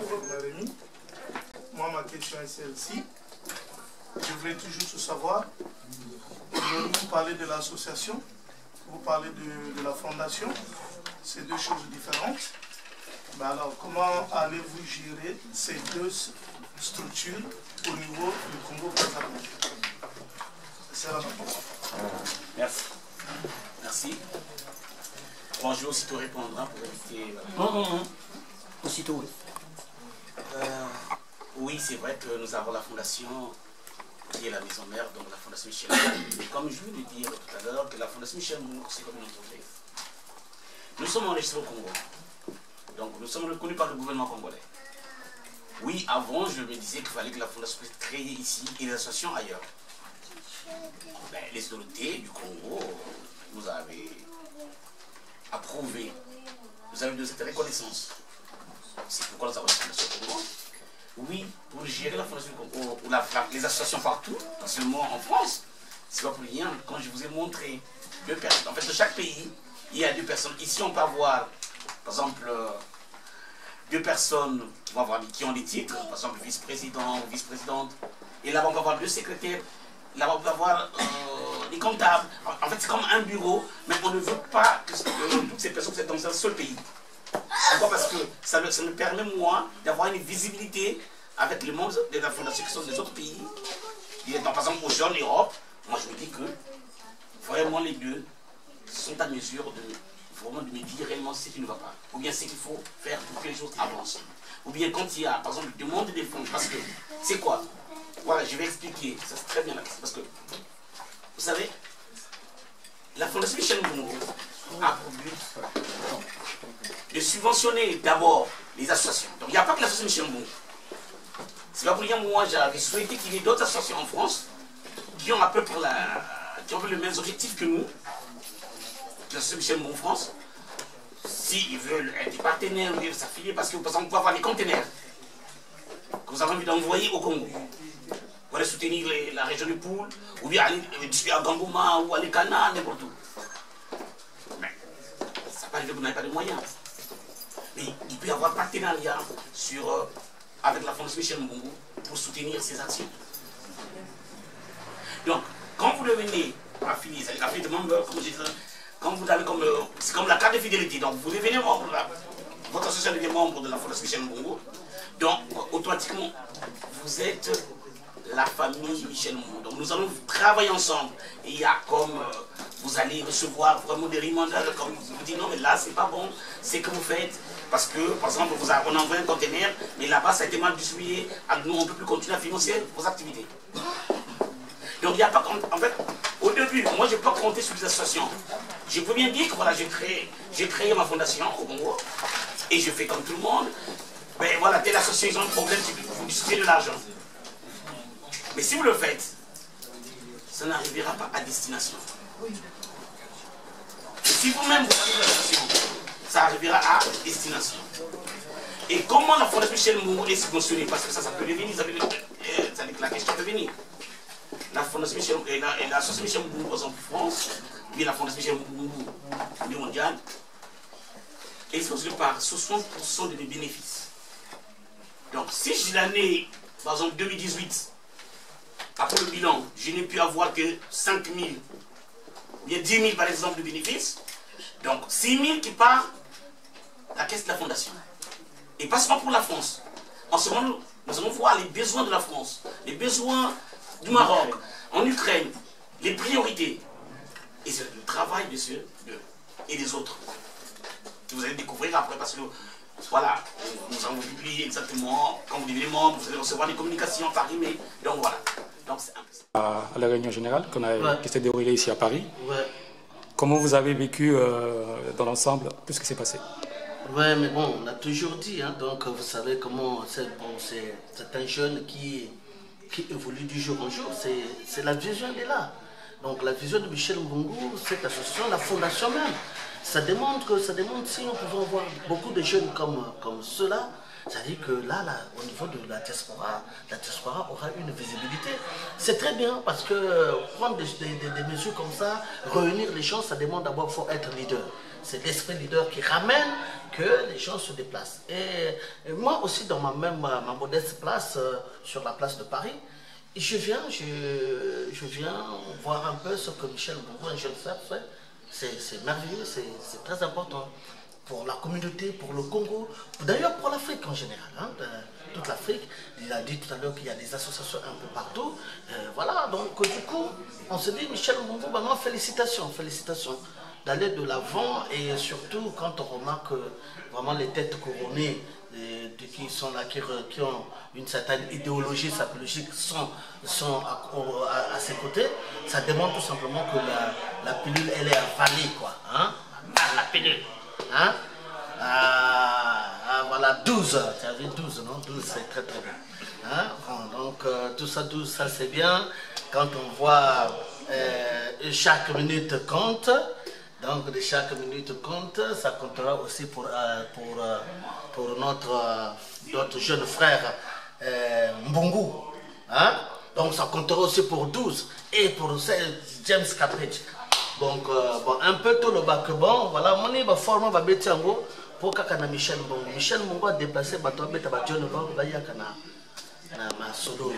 Moi, ma question est celle-ci. Je voulais toujours tout savoir. Vous parlez de l'association, vous parlez de la fondation. C'est deux choses différentes. Mais alors, comment allez-vous gérer ces deux structures au niveau du Congo-Brazzaville? C'est la question. Merci. Merci. Bon, je vais aussitôt répondre pour éviter... Aussitôt, oui. Oui, c'est vrai que nous avons la fondation qui est la maison mère, donc la fondation Michel Mbongo. Comme je viens de dire tout à l'heure, que la fondation Michel Mbongo, c'est comme une entreprise. Nous sommes enregistrés au Congo. Donc nous sommes reconnus par le gouvernement congolais. Oui, avant, je me disais qu'il fallait que la fondation puisse être créée ici et les associations ailleurs. Ben, les autorités du Congo nous avaient approuvé, nous avaient donné cette reconnaissance. C'est pourquoi nous avons la fondation Congo. Oui, pour gérer la fondation Congo, ou les associations partout, pas seulement en France, c'est pas pour rien. Quand je vous ai montré deux personnes, en fait, de chaque pays, il y a deux personnes. Ici, on peut avoir, par exemple, deux personnes qui ont des titres, par exemple, vice-président ou vice-présidente. Et là-bas, on peut avoir deux secrétaires. Là-bas, on peut avoir des comptables. En fait, c'est comme un bureau, mais on ne veut pas que toutes ces personnes soient dans un seul pays. Pourquoi? Parce que ça me permet, moi, d'avoir une visibilité avec les membres de la fondation qui sont des autres pays. Par exemple, au Jeune Europe, moi, je me dis que vraiment les deux sont à mesure de me dire réellement ce qui ne va pas. Ou bien ce qu'il faut faire pour que les choses avancent. Ou bien quand il y a, par exemple, des demandes des fonds. Parce que, c'est quoi? Voilà, je vais expliquer. Ça, c'est très bien la question. Parce que, vous savez, la fondation Michel Mbongo a pour but de subventionner d'abord les associations. Donc il n'y a pas que l'association Michel Mbongo. C'est pas pour rien, moi j'avais souhaité qu'il y ait d'autres associations en France qui ont à peu près les mêmes objectifs que nous. L'association Michel Mbongo France, s'ils veulent être des partenaires, ils veulent s'affilier, parce que par exemple, on peut avoir des conteneurs que vous avez envie d'envoyer au Congo. Vous allez soutenir la région du Poul, ou bien aller à Gangouma, ou aller à Cana, n'importe où. Mais ça ne veut pas dire que vous n'avez pas de moyens. Mais il peut y avoir un partenariat avec la Fondation Michel Mbongo pour soutenir ces actions. Donc, quand vous devenez affilié, c'est-à-dire affilié de membre, comme je disais, quand vous avez c'est comme la carte de fidélité. Donc, vous devenez membre, votre association devient membre de la Fondation Michel Mbongo. Donc, automatiquement, vous êtes la famille Michel Mbongo. Donc, nous allons travailler ensemble. Et il y a comme, vous allez recevoir vraiment des reminders, comme vous dites, non, mais là, c'est pas bon, c'est que vous faites. Parce que, par exemple, on envoie un conteneur, mais là-bas, ça a été mal distribué. Alors, nous, on ne peut plus continuer à financer vos activités. Donc, il n'y a pas. En fait, au début, moi, je ne peux pas compter sur les associations. Je peux bien dire que voilà, j'ai créé ma fondation au Congo. Et je fais comme tout le monde. Mais voilà, telle association, ils ont un problème, vous distribuez de l'argent. Mais si vous le faites, ça n'arrivera pas à destination. Et si vous-même vous avez l'association, ça arrivera à destination. Et comment la Fondation Michel Mbongo est subventionnée? Parce que ça peut devenir, la question peut venir. La Fondation Michel et l'association Michel Mbongo, par exemple, France, puis la Fondation Michel Mbongo mondiale, est subventionnée par 60% de mes bénéfices. Donc, si j'ai l'année, par exemple, 2018, après le bilan, je n'ai pu avoir que 5 000, ou bien 10 000 par exemple de bénéfices, Donc 6 000 qui part la caisse de la fondation. Et pas seulement pour la France. En ce moment, nous allons voir les besoins de la France, les besoins du Maroc, en Ukraine, les priorités. Et c'est le travail, bien sûr, et des autres. Que vous allez découvrir après, parce que, voilà, nous allons publier exactement, quand vous devenez membre, vous allez recevoir des communications par email. Donc voilà. Donc c'est un peu ça. À la réunion générale qui s'est déroulée ici à Paris, comment vous avez vécu dans l'ensemble tout ce qui s'est passé? Ouais, mais bon, on a toujours dit, hein, donc vous savez comment c'est un jeune qui évolue du jour au jour, c'est la vision de là. Donc la vision de Michel Mbongo, cette association, la fondation même, ça démontre si nous pouvons voir beaucoup de jeunes comme ceux-là, c'est-à-dire que là, au niveau de la diaspora aura une visibilité. C'est très bien parce que prendre des mesures comme ça, réunir les gens, ça demande d'abord qu'il faut être leader. C'est l'esprit leader qui ramène que les gens se déplacent. Et moi aussi, dans ma modeste place, sur la place de Paris, je viens voir un peu ce que Michel Mbongo, un jeune frère, fait. C'est merveilleux, c'est très important pour la communauté, pour le Congo, d'ailleurs pour l'Afrique en général, hein, toute l'Afrique. Il a dit tout à l'heure qu'il y a des associations un peu partout. Voilà, donc du coup, on se dit, Michel Mbongo, vraiment félicitations d'aller de l'avant, et surtout quand on remarque vraiment les têtes couronnées qui sont là, qui ont une certaine idéologie psychologique sont à ses côtés, ça démontre tout simplement que la pilule, elle est avalée, quoi. Hein? La pilule. Hein? Voilà, 12. Tu as vu 12, non? 12, c'est très très bien. Hein? Bon, donc, tout ça, 12, ça c'est bien. Quand on voit chaque minute compte, donc de chaque minute compte, ça comptera aussi pour notre jeune frère Mbongo. Hein? Donc ça comptera aussi pour 12 et pour James Capridge. Donc bon, un peu tout le bac bon, voilà, mon va former va betiango pour kakana Michel Mbongo. Michel Mbongo a déplacé bateau beta ba John Log ba yakana na ma solo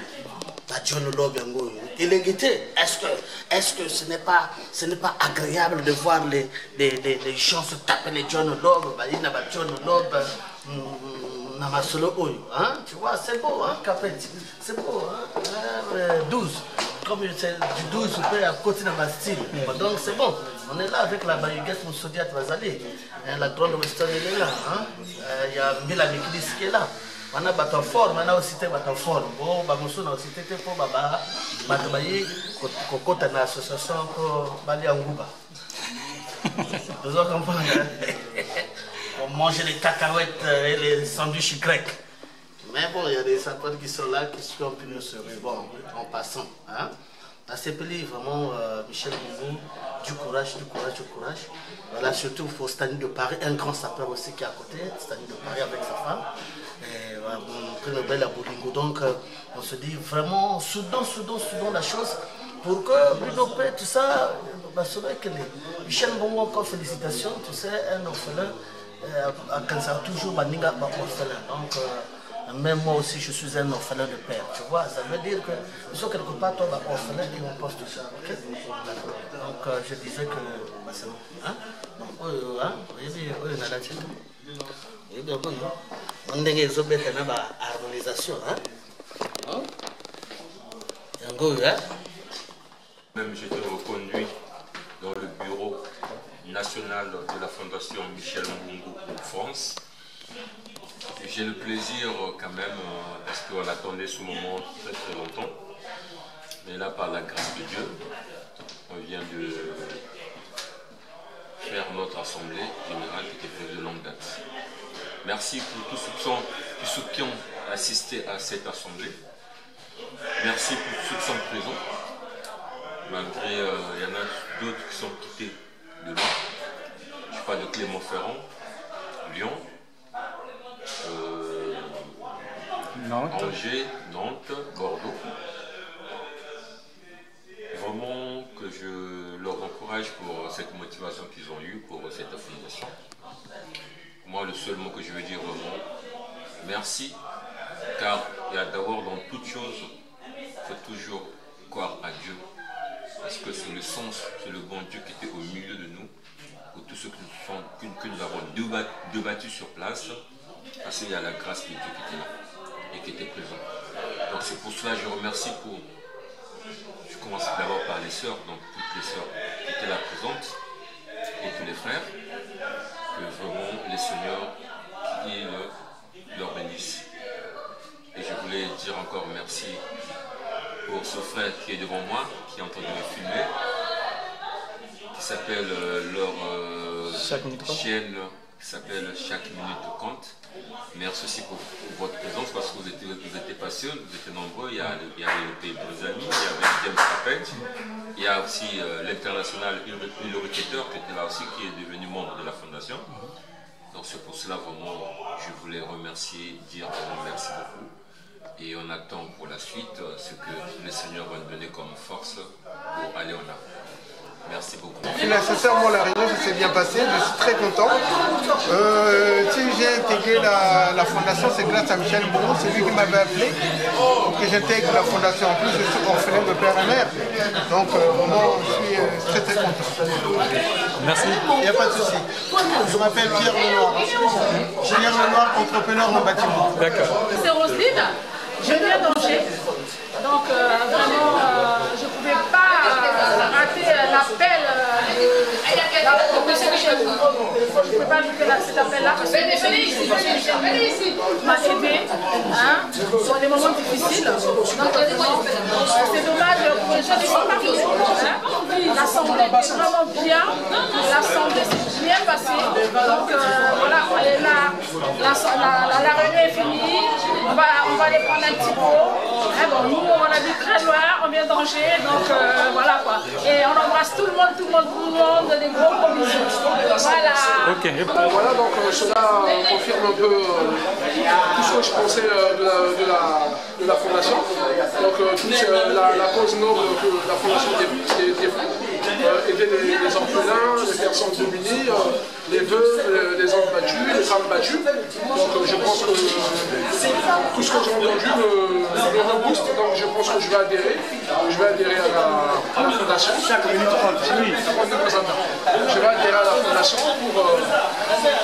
ba John Log yango. Est-ce que ce n'est pas agréable de voir les gens se taper les John Log ba ina ba John Log na ma solo oyo, hein? Tu vois, c'est beau, hein, Capridge. C'est beau, hein? 12. Comme c'est du 12 à côté de ma style. Donc c'est bon. On est là avec la baguette Moussoudia Tvazali. La grande Western elle est là. Il y a Mila Mikidis qui est là. On a battu fort, on a aussi été battu fort. Bon, Bamousou a aussi été pour Baba. Matabaye, Kokota na association pour Bali Angouba. Vous avez compris? On mange les cacahuètes et les sandwichs grecs. Mais bon, il y a des sapeurs qui sont là, qui sont plus se bon, en passant. Hein? À ces pays, vraiment, Michel Mbongo, du courage. Voilà, surtout pour Stani de Paris, un grand sapeur aussi qui est à côté, Stani de Paris avec sa femme. Et voilà, on une belle à Bolingo. Donc, on se dit vraiment, soudons la chose pour que Bruno P, tout ça, Michel Mbongo, encore félicitations, tu sais, un orphelin, quand ça toujours, Baninga, orphelin. Donc, même moi aussi, je suis un orphelin de père, tu vois, ça veut dire que nous sommes quelque part, toi, orphelin et on pose tout ça, ok? Donc, je disais que, c'est bon, hein? Donc, on a harmonisation, hein? Même j'étais reconduit dans le bureau national de la Fondation Michel Mbongo France. J'ai le plaisir quand même, parce qu'on attendait ce moment très très longtemps. Mais là, par la grâce de Dieu, on vient de faire notre assemblée générale qui était prévue de longue date. Merci pour tous ceux qui ont assisté à cette assemblée. Merci pour tous ceux qui sont présents. Malgré, il y en a d'autres qui sont quittés de loin. Je parle de Clermont-Ferrand, Lyon, Angers, Nantes, Bordeaux. Vraiment que je leur encourage pour cette motivation qu'ils ont eue pour cette fondation. Moi, le seul mot que je veux dire vraiment, merci, car il y a d'abord dans toute chose, il faut toujours croire à Dieu. Parce que c'est le sens, c'est le bon Dieu qui était au milieu de nous pour tout ceux que nous avons débattu sur place, parce qu'il y a la grâce de Dieu qui était là et qui était présent. Donc c'est pour cela que je remercie je commence d'abord par les sœurs, donc toutes les sœurs qui étaient là présentes, et tous les frères, que vraiment les seigneurs qui leur bénissent. Et je voulais dire encore merci pour ce frère qui est devant moi, qui est en train de me filmer, qui s'appelle leur chaîne, qui s'appelle Chaque Minute Compte. Merci aussi pour votre présence, parce que vous n'étiez pas seuls, vous étiez nombreux. Il y avait le pays des amis, il y avait James Capet, il y a aussi l'international Ulricateur qui était là aussi, qui est devenu membre de la fondation. Donc c'est pour cela vraiment, je voulais remercier, dire vraiment merci beaucoup. Et on attend pour la suite ce que le Seigneur va nous donner comme force pour aller en avant. Merci beaucoup. Sincèrement, la réunion s'est bien passée, je suis très content. Si j'ai intégré la fondation, c'est grâce à Michel Mbongo, c'est lui qui m'avait appelé pour que j'intègre la fondation. En plus, je suis orphelin de père et mère. Donc, vraiment, je suis très content. Merci. Il n'y a pas de souci. Je m'appelle Pierre Lenoir. Pierre Lenoir, entrepreneur en bâtiment. D'accord. C'est Roselyne, je viens d'Angers. Donc, vraiment, je ne pouvais pas rater l'appel de M. Michel Mbongo. Je ne pouvais pas louper cet appel-là parce que M. Michel Mbongo m'a aidé sur des moments difficiles. C'est dommage pour les gens qui sont partis. L'Assemblée est vraiment bien. L'Assemblée s'est bien passée. Donc, voilà, la réunion est finie. On va aller prendre un petit pot. Bon, nous, on habite très loin, on vient d'Angers, donc voilà quoi. Et on embrasse tout le monde, des gros gros bisous. Voilà. Okay. Voilà, donc cela confirme un peu tout ce que je pensais de la fondation. Donc la cause noble que la fondation défend, aider les orphelins, les personnes démunies, les veuves, les hommes battus, les femmes battues. Donc je pense que tout ce que j'ai entendu me rebooste, donc je pense que je vais adhérer à la fondation. Chaque minute 30, oui. Je vais adhérer à la fondation pour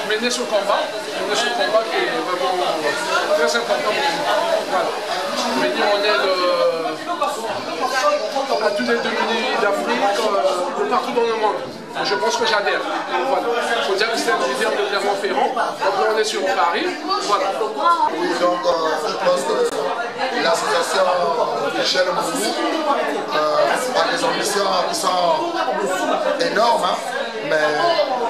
mener ce combat qui est vraiment très important pour nous. Voilà. Venir en aide à tous les démunis d'Afrique, partout dans le monde. Je pense que j'adhère. Voilà. Il faut dire que c'est un leader de Clermont-Ferrand. Donc on est sur Paris. Voilà. Oui, donc je pense que l'association Michel Mbongo a des ambitions qui sont énormes, mais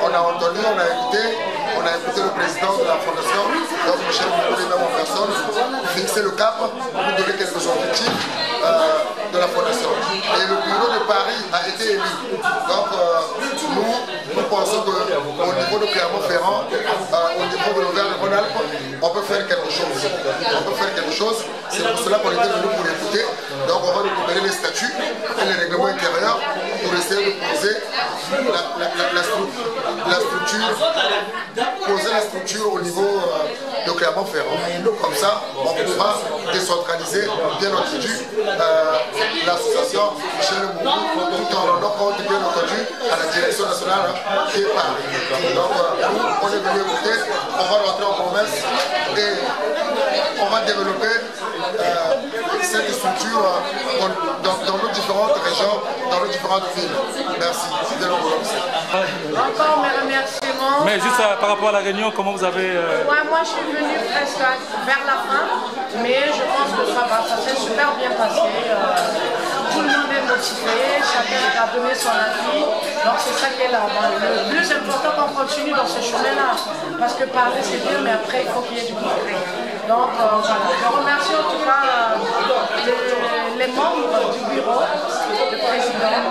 on a entendu, on a écouté le président de la fondation, donc Michel Mbongo lui-même en personne, fixer le cap pour nous donner quelques objectifs de la fondation. Et le bureau de Paris a été élu. Donc nous pensons qu'au niveau de Clermont-Ferrand, au niveau de l'Auvergne-Rhône-Alpes, on peut faire quelque chose. C'est pour cela qu'on était venu pour l'écouter. Donc on va récupérer les statuts et les règlements intérieurs pour essayer de poser la structure au niveau de Clermont-Ferrand. Comme ça, on pourra décentraliser, bien entendu, l'association Michel Mbongo, tout en rendant compte, bien entendu, à la direction nationale qui est Paris. Donc, nous, on est venu écouter, on va rentrer en province et on va développer cette structure dans nos différentes régions, dans nos différentes villes. Merci. Encore mes remerciements. Mais juste par rapport à la réunion, comment vous avez... Moi, je suis venue presque vers la fin, mais je pense que ça s'est super bien passé. Tout le monde est motivé, chacun a donné son avis, donc c'est ça qui est là. Le plus important qu'on continue dans ce chemin-là, parce que parler c'est bien, mais après il faut qu'il y ait du concret. Donc voilà, je remercie en tout cas les membres du bureau, le président,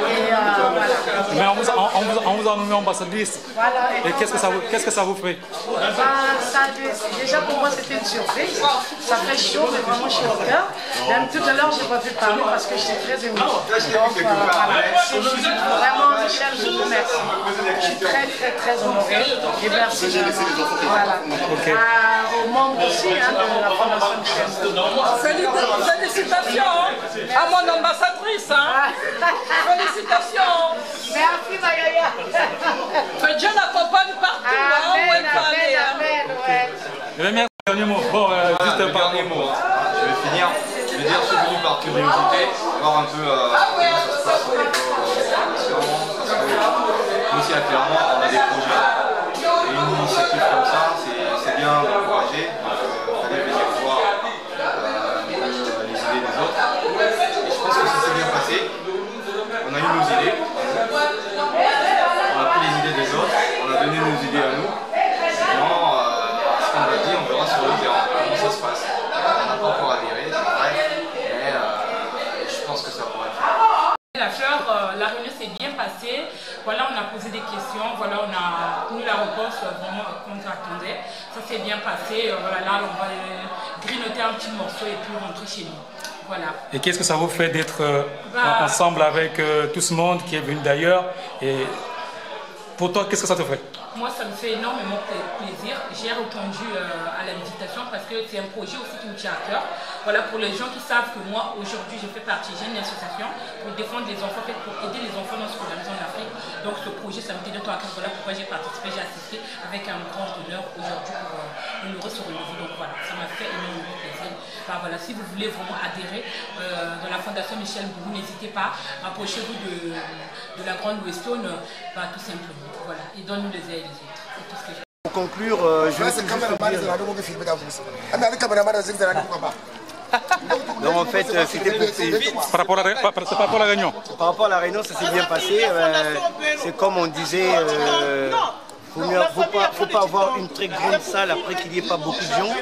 et voilà. Mais on vous a nommé ambassadrice. Voilà. Et qu'est-ce que ça vous fait? Déjà pour moi c'était une surprise, ça fait chaud, mais vraiment chaud au cœur. Même tout à l'heure j'ai pas pu parler parce que j'étais très émue. Donc voilà, vraiment Michel, je vous remercie. Je suis très honorée et merci. Voilà. Aux membres aussi de la Fondation Michel. Félicitations à mon ambassadrice. Félicitations. Merci Magaya. Dieu l'accompagne partout. Merci. Dernier mot. Bon, juste un dernier mot. Je vais finir. Je vais dire, je suis venu par curiosité, voir un peu comment ça se passe au niveau parce que nous aussi à Clermont, on a des projets. Et une initiative comme ça, c'est bien d'encourager. Donc, il fallait venir voir les idées des autres. Et je pense que ça s'est bien passé. On a eu nos idées. On a pris les idées des autres. On a donné nos idées à nous. Maintenant, ce qu'on a dit, on verra sur le terrain comment ça se passe. On n'a pas encore adhéré, c'est vrai, mais je pense que ça pourrait le faire. La fleur, la réunion s'est bien passée. Voilà, on a posé des questions. Voilà, on a tenu la réponse vraiment qu'on attendait. Ça s'est bien passé. Voilà, là, on va grignoter un petit morceau et puis rentrer chez nous. Voilà. Et qu'est-ce que ça vous fait d'être ensemble avec tout ce monde qui est venu d'ailleurs? Et pour toi, qu'est-ce que ça te fait? Moi, ça me fait énormément plaisir. J'ai répondu à l'invitation parce que c'est un projet aussi qui me tient à cœur. Voilà, pour les gens qui savent que moi, aujourd'hui, je fais partie, j'ai une association pour défendre les enfants, pour aider les enfants non scolarisés en Afrique. Donc, ce projet, ça me tient à cœur. Voilà pourquoi j'ai participé, j'ai assisté avec un grand honneur aujourd'hui pour honorer ce rendez-vous. Donc, voilà, ça m'a fait énormément plaisir. Enfin, voilà, si vous voulez vraiment adhérer dans la Fondation Michel Mbongo, n'hésitez pas, approchez-vous de la Grande Weston, tout simplement. Voilà, et donne-nous les ailes. Pour conclure, je vais donc en fait, c'était pour... Par rapport à la réunion. Par rapport à la réunion, ça s'est bien passé. C'est comme on disait, il ne faut pas avoir une très grande salle après qu'il n'y ait pas beaucoup de gens,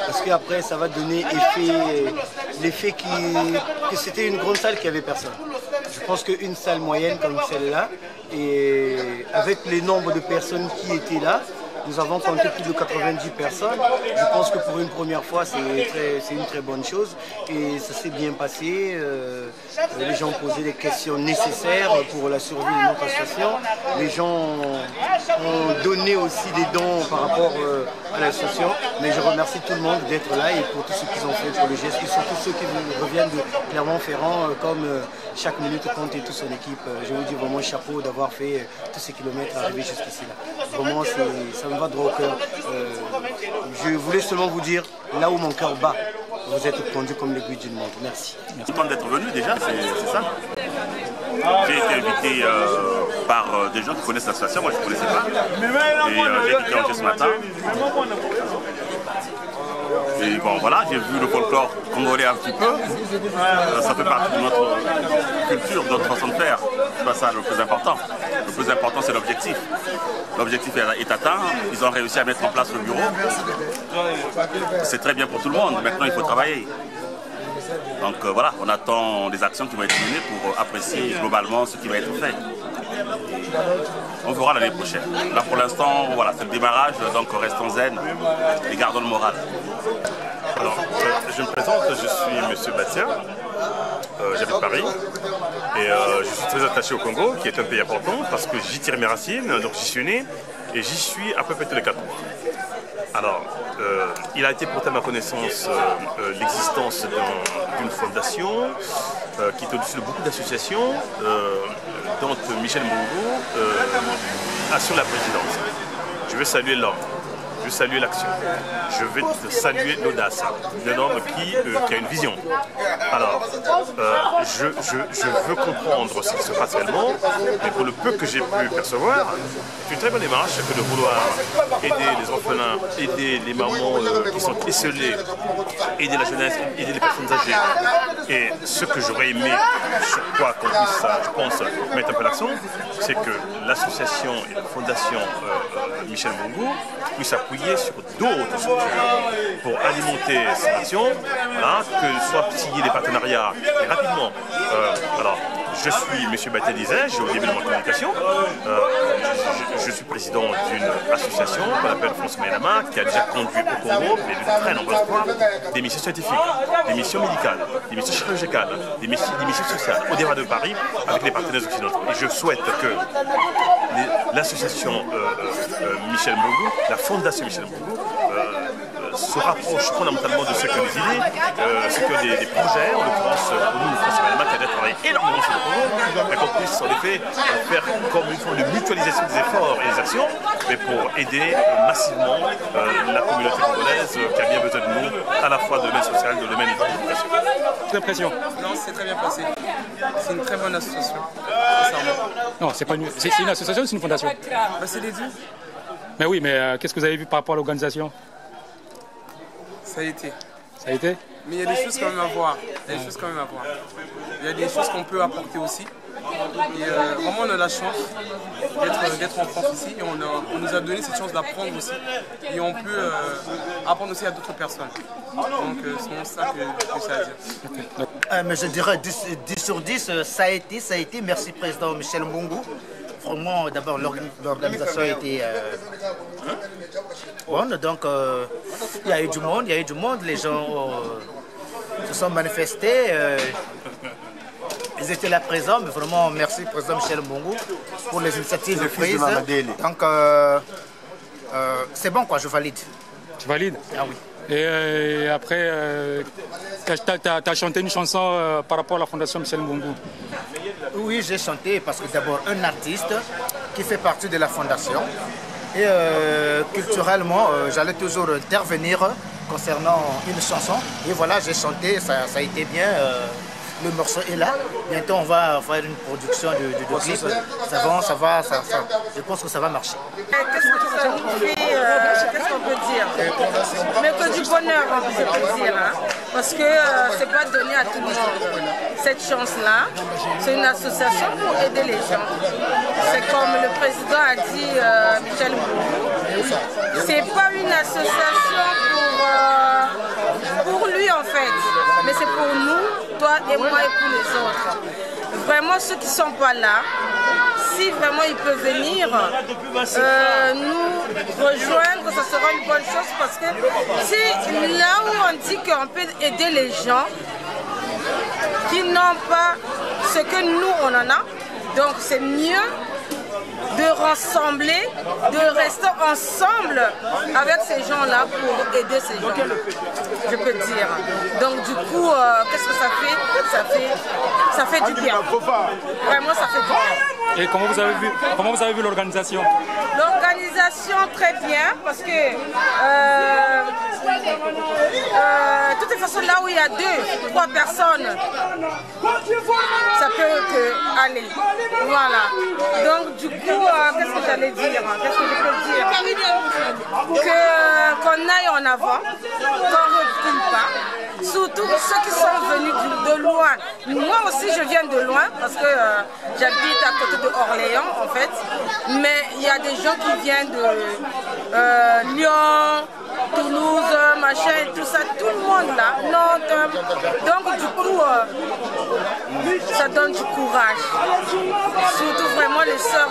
parce qu'après ça va donner l'effet que c'était une grande salle qui avait personne. Je pense qu'une salle moyenne comme celle-là, et avec les nombres de personnes qui étaient là, nous avons compté plus de 90 personnes. Je pense que pour une première fois, c'est une très bonne chose. Et ça s'est bien passé. Les gens posaient les questions nécessaires pour la survie de notre association. Les gens ont donné aussi des dons par rapport à l'association. Mais je remercie tout le monde d'être là et pour tout ce qu'ils ont fait pour le geste. Et surtout ceux qui reviennent de Clermont-Ferrand, comme chaque minute compte et toute son équipe. Je vous dis vraiment chapeau d'avoir fait tous ces kilomètres arriver jusqu'ici là. Vraiment, ça me va droit au cœur. Je voulais seulement vous dire, là où mon cœur bat, vous êtes conduit comme l'aiguille d'une montre. Merci. Content d'être venu déjà, c'est ça. J'ai été invité par des gens qui connaissent l'association, moi je ne connaissais pas. Et j'ai quitté Angers ce matin. Et bon voilà, j'ai vu le folklore congolais un petit peu. Ça fait partie de notre culture, de notre façon de faire. C'est pas ça le plus important. Le plus important c'est l'objectif. L'objectif est atteint, ils ont réussi à mettre en place le bureau. C'est très bien pour tout le monde, maintenant il faut travailler. Donc voilà, on attend des actions qui vont être menées pour apprécier globalement ce qui va être fait. On verra l'année prochaine. Là pour l'instant, voilà, c'est le démarrage, donc restons zen et gardons le moral. Alors, je me présente, je suis M. Bastien, j'habite Paris et je suis très attaché au Congo, qui est un pays important parce que j'y tire mes racines, donc j'y suis né et j'y suis à peu près tous les 4 mois. Alors, il a été porté à ma connaissance l'existence d'une fondation qui est au-dessus de beaucoup d'associations dont Michel Mbongo assure la présidence. Je veux saluer l'homme. Je veux saluer l'action. Je veux saluer l'audace d'un homme qui a une vision. Alors, je veux comprendre ce qui se passe réellement, mais pour le peu que j'ai pu percevoir, c'est une très bonne démarche que de vouloir aider les orphelins, aider les mamans qui sont esselées, aider la jeunesse, aider les personnes âgées. Et ce que j'aurais aimé, sur quoi qu'on puisse, je pense, mettre un peu l'accent, c'est que l'association et la fondation Michel Mbongo puissent appuyer sur d'autres structures pour alimenter ces actions, voilà, que soit signer des partenariats et rapidement. Alors, je suis M. Baté disait, j'ai au début de ma communication, je suis président d'une association qu'on appelle France Mayama, qui a déjà conduit au Congo, mais de très nombreuses fois, des missions scientifiques, des missions médicales, des missions chirurgicales, des missions sociales, au-delà de Paris, avec les partenaires occidentaux. Et je souhaite que l'association Michel Mbongo, la fondation Michel Mbongo, se rapproche fondamentalement de ce que les idées, ce que des projets, en l'occurrence nous, le Français Malema, qui a déjà travaillé énormément sur le Congo, et qu'on puisse en effet faire comme une forme de mutualisation des efforts et des actions, mais pour aider massivement la communauté congolaise qui a bien besoin de nous, à la fois de domaine social, de domaine éducation. L'impression? Non, c'est très bien passé. C'est une très bonne association. Non, c'est pas c'est une association ou c'est une fondation? Bah, c'est les deux. Mais oui, mais qu'est-ce que vous avez vu par rapport à l'organisation? Ça a été. Ça a été? Mais il y a des choses quand même à voir. Il y a des choses quand même à voir. Il y a des choses qu'on peut apporter aussi. Et vraiment, on a la chance d'être en France ici. Et on nous a donné cette chance d'apprendre aussi. Et on peut apprendre aussi à d'autres personnes. Donc, c'est ça que ça a dit. Mais je dirais 10 sur 10, ça a été. Merci Président Michel Mbongu. Vraiment, d'abord, l'organisation a été bonne. Donc, il y a eu du monde. Les gens se sont manifestés. Ils étaient là présents, mais vraiment, merci Président Michel Mbongu pour les initiatives prises. Donc, c'est bon, quoi, je valide. Tu valides? Ah oui. Et après, tu as chanté une chanson par rapport à la Fondation Michel Mbongu? Oui, j'ai chanté parce que d'abord, un artiste qui fait partie de la Fondation. Et culturellement, j'allais toujours intervenir concernant une chanson. Et voilà, j'ai chanté, ça a été bien. Le morceau est là. Bientôt, on va faire une production de clip. Ça va. Je pense que ça va marcher. Qu'est-ce qu'on peut dire? Mais que du bonheur, on peut dire. Hein? Parce que c'est pas donné à tout le monde. Cette chance-là, c'est une association pour aider les gens. C'est comme le président a dit, Michel Mbongu. C'est pas une association pour lui, en fait. Mais c'est pour nous, toi et moi et pour les autres. Vraiment, ceux qui ne sont pas là, si vraiment ils peuvent venir nous rejoindre, ça sera une bonne chose parce que c'est là où on dit qu'on peut aider les gens qui n'ont pas ce que nous on en a. Donc c'est mieux de rassembler, de rester ensemble avec ces gens-là pour aider ces gens, je peux dire. Donc du coup, qu'est-ce que ça fait? Ça fait du bien. Vraiment, ça fait du bien. Et comment vous avez vu l'organisation? L'organisation, très bien, parce que de toutes les façons, là où il y a 2-3 personnes, ça peut aller. Voilà. Donc du coup, qu'est-ce que j'allais dire? Qu'est-ce que je peux dire? Qu'on aille en avant, qu'on ne recule pas. Surtout ceux qui sont venus de loin. Moi aussi, je viens de loin parce que j'habite à côté de Orléans, en fait. Mais il y a des gens qui viennent de Lyon, Toulouse, machin, tout ça, tout le monde là. Donc du coup, ça donne du courage. Surtout vraiment les sœurs,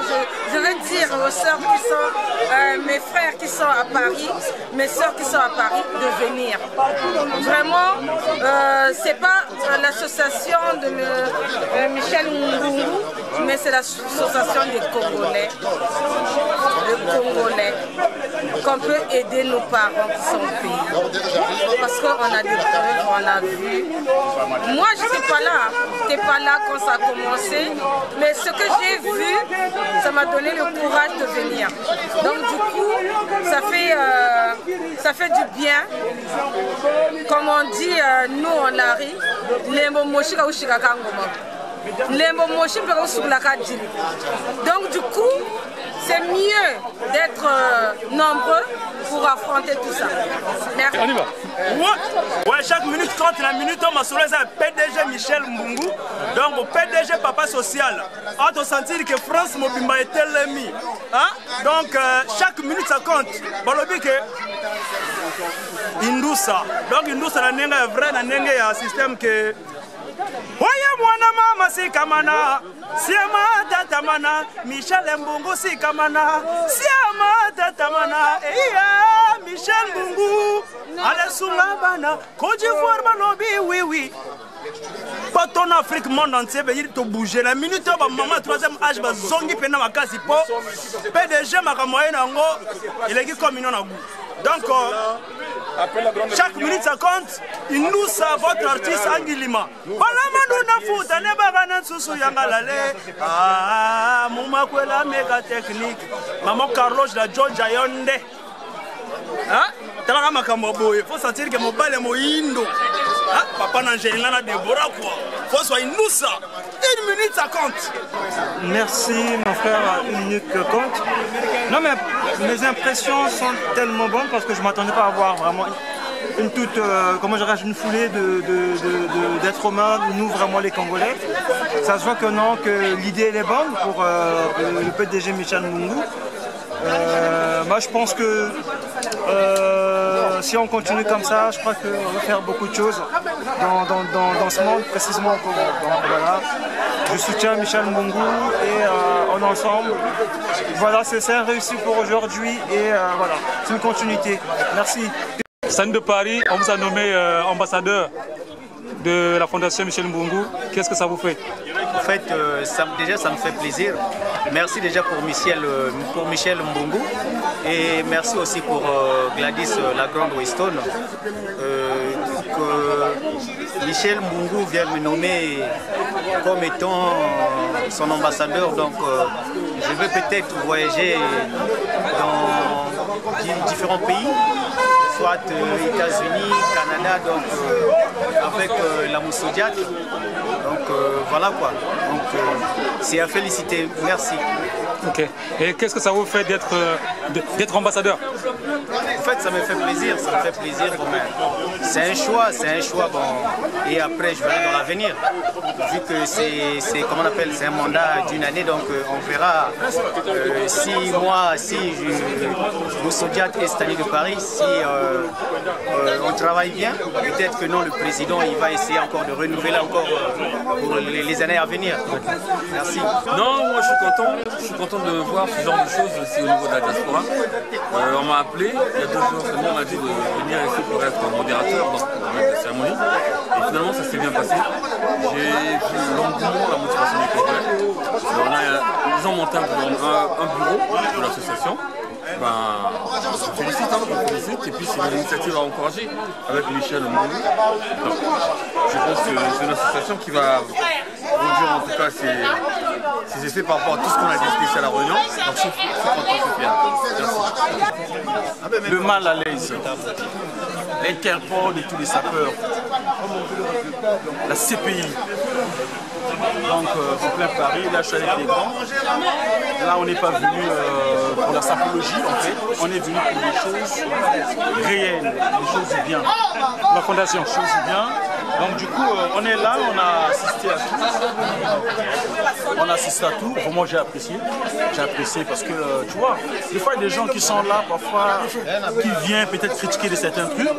je veux dire aux sœurs qui sont, mes frères qui sont à Paris, mes sœurs qui sont à Paris, de venir. Vraiment, c'est pas l'association de Michel Mbongu, mais c'est l'association des Congolais. Qu'on peut aider nos parents qui sont au pays. Parce qu'on a des preuves, on a vu. Moi, je n'étais pas là. Je n'étais pas là quand ça a commencé. Mais ce que j'ai vu, ça m'a donné le courage de venir. Donc du coup, ça fait du bien. Comme on dit, nous en Lari, Lembo Moshika ou Shikakangoma. Lembo Moshika ou Sublakadji. Donc du coup, c'est mieux d'être nombreux pour affronter tout ça. Merci. On y va. Ouais, chaque minute compte. La minute, on m'a soulevé un PDG Michel Mbongu. Donc, PDG Papa Social. On doit sentir que France Mobimba est l'ennemi. Hein? Donc, chaque minute, ça compte. Bon, le but que Indoussa. Donc, Indoussa, la nenga est vrai, la nenga est un système que. Oye mwana mama si kamana, siama tatamana, Michel Mbongu si kamana, siama tatamana, eya Michel Mbongu, ale sungabana, Côte d'Ivoire manobi oui. Pas ton Afrique monde entier veut te bouger. La minute où maman 3e âge va zongi pena makasi po, PDG makamoye nango, il est comme une goût. Donc Chaque minute ça compte. Il nous a votre artiste Angilima. Voilà Manduna Fouta, ne bagana susu yangalale. Ah, Mouma Kwela méga technique. Maman Carlos la John Jayonde. Hein? Talaka makambo boye. Faut sentir que mon bal est moindo. Hein? Papa Nangelina Deborah quoi. Faut soit nous ça. 1 minute ça compte. Merci mon frère, 1 minute que compte. Non mais mes impressions sont tellement bonnes parce que je ne m'attendais pas à voir vraiment une toute, comment je dirais, une foulée d'êtres humains, nous vraiment les Congolais. Ça se voit que non, que l'idée elle est bonne pour le PDG Michel Mbungu. Moi je pense que si on continue comme ça, je crois qu'on va faire beaucoup de choses dans ce monde, précisément au Congo. Donc, voilà. Je soutiens Michel Mbungu et on est ensemble. Voilà, c'est un réussi pour aujourd'hui et voilà, c'est une continuité. Merci. Sane de Paris, on vous a nommé ambassadeur de la Fondation Michel Mbungu. Qu'est-ce que ça vous fait? En fait, déjà ça me fait plaisir. Merci déjà pour Michel Mbungu et merci aussi pour Gladys Lagrande-Weston. Michel Mbungu vient me nommer comme étant son ambassadeur, donc je vais peut-être voyager dans différents pays, soit États-Unis, Canada, donc avec la Moussodiate. Donc voilà quoi. Donc c'est à féliciter. Merci. Ok. Et qu'est-ce que ça vous fait d'être ambassadeur? En fait, ça me fait plaisir, c'est un choix, bon. Et après, je verrai dans l'avenir. Vu que c'est comment on appelle, c'est un mandat d'1 année, donc on verra si Moussodiate et Stani de Paris, si on travaille bien, peut-être que non, le président il va essayer encore de renouveler encore pour les années à venir. Merci. Non, moi je suis content de voir ce genre de choses aussi au niveau de la diaspora. On m'a appelé il y a 2 jours seulement, on m'a dit de venir ici pour être modérateur dans la cérémonie. Et finalement ça s'est bien passé. J'ai vu l'engouement, la motivation des Congolais. Ils ont monté un bureau de l'association. Je félicite et puis c'est une initiative à encourager avec Michel Mbungu. Je pense que c'est une association qui va produire en tout cas ses effets par rapport à tout ce qu'on a discuté à la réunion. Donc je suis content, je suis fier. Le mal à l'aise, l'Interpol et tous les sapeurs, la CPI. Donc en plein Paris, là je suis avec les grands. Là on n'est pas venu pour la sapologie en fait, on est venu pour des choses réelles, des choses du bien. La fondation, choses du bien. Donc du coup on est là, on a assisté à tout. On a assisté à tout, vraiment j'ai apprécié parce que tu vois, des fois il y a des gens qui sont là parfois, qui viennent peut-être critiquer de certains trucs,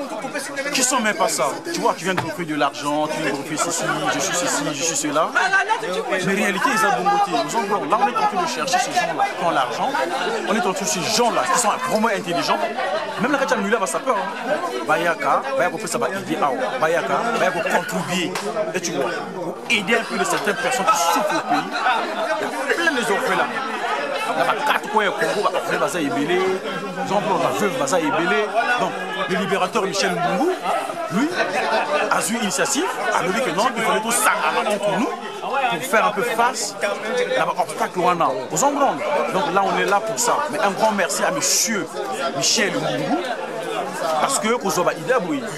qui sont même pas ça. Tu vois, qui viennent grouper de l'argent, qui viennent grouper ceci, je suis ceci, je suis cela. Mais en réalité, ils ont bon côté. Là, on est en train de chercher ces gens-là qui ont l'argent. On est en train de ces gens-là qui sont vraiment intelligents. Même la Katia Mula va savoir. Bayaka, Bayaka fait ça, va aider à Bayaka, Bayaka contribuer. Et tu vois, pour aider un peu de certaines personnes qui souffrent au pays. Il y a plein de orphelins. Il y a 4 coins au Congo, après Baza Ebele, la veuve Baza Ebele. Donc, le libérateur Michel Mbungu, lui, a eu l'initiative, a dit que non, il fallait tout ça entre nous pour faire un peu face à l'obstacle aux Angrandes. Donc là, on est là pour ça. Mais un grand merci à monsieur Michel Mbungu. Parce que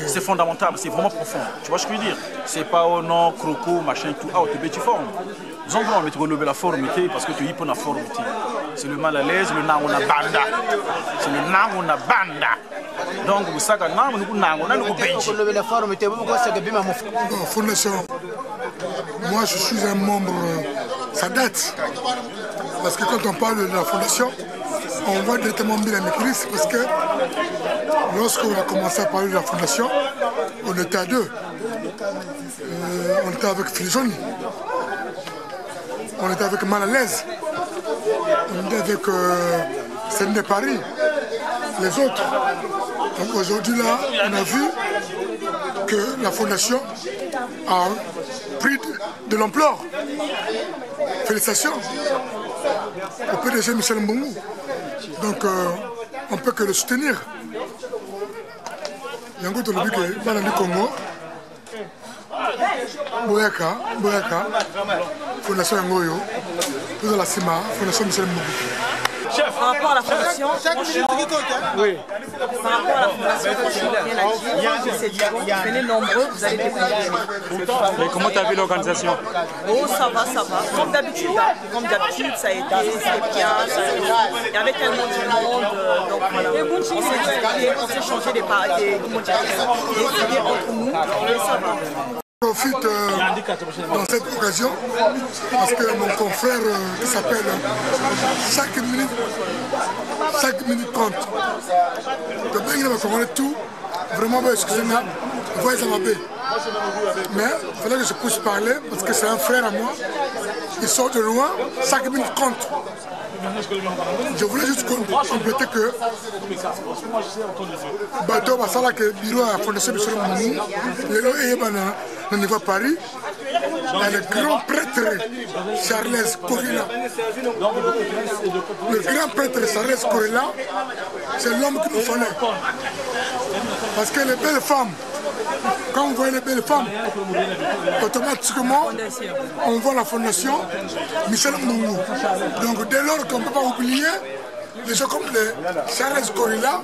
c'est fondamental, c'est vraiment profond. Tu vois ce que je veux dire? C'est pas au nom, croco, machin, tout. Ah, tu formes. Nous avons envie de relever la forme parce que tu y peux la forme. C'est le mal à l'aise, le na on a banda. C'est le na on a banda. Donc, vous savez, on a la fondation. Moi, je suis un membre, ça date. Parce que quand on parle de la fondation, on voit directement bien la crise parce que lorsqu'on a commencé à parler de la fondation, on était à 2. On était avec Frisoni. On était avec Mal à l'aise. On était avec Seine de Paris. Les autres. Donc aujourd'hui là, on a vu que la fondation a pris de l'ampleur. Félicitations au PDG Michel Mbungu. Donc on ne peut que le soutenir. yango tolobi ke bana du Congo boyaka fondation yango oyo tozala nsima fondation Michel Mbungu. Par rapport à la fondation, oui. Par rapport à la fondation, c'est du bon. Venez nombreux, vous allez découvrir. Et comment tu as vu l'organisation? Oh, ça va. Comme d'habitude, ça a été, c'était bien. Il y avait tellement de monde. Donc voilà. On s'est changé des idées entre nous. Et ça va. Je profite dans cette occasion parce que mon confrère qui s'appelle chaque minute compte. Le bien il va comprendre tout. Vraiment, excusez-moi, voyez ça m'appelle. Mais il fallait que je puisse parler parce que c'est un frère à moi. Il sort de loin, chaque minute compte. Je voulais juste compléter que Bateau Basala, que le bureau à la Fondation Michel Mbungu, au niveau de Paris, le grand prêtre Charles Corilla. Le grand prêtre Charles Corilla, c'est l'homme qu'il nous fallait. Parce que les belles femmes, quand on voit les belles femmes, automatiquement, on voit la Fondation Michel Mbungu. Donc dès lors qu'on ne peut pas oublier des gens comme les Charles Corilla,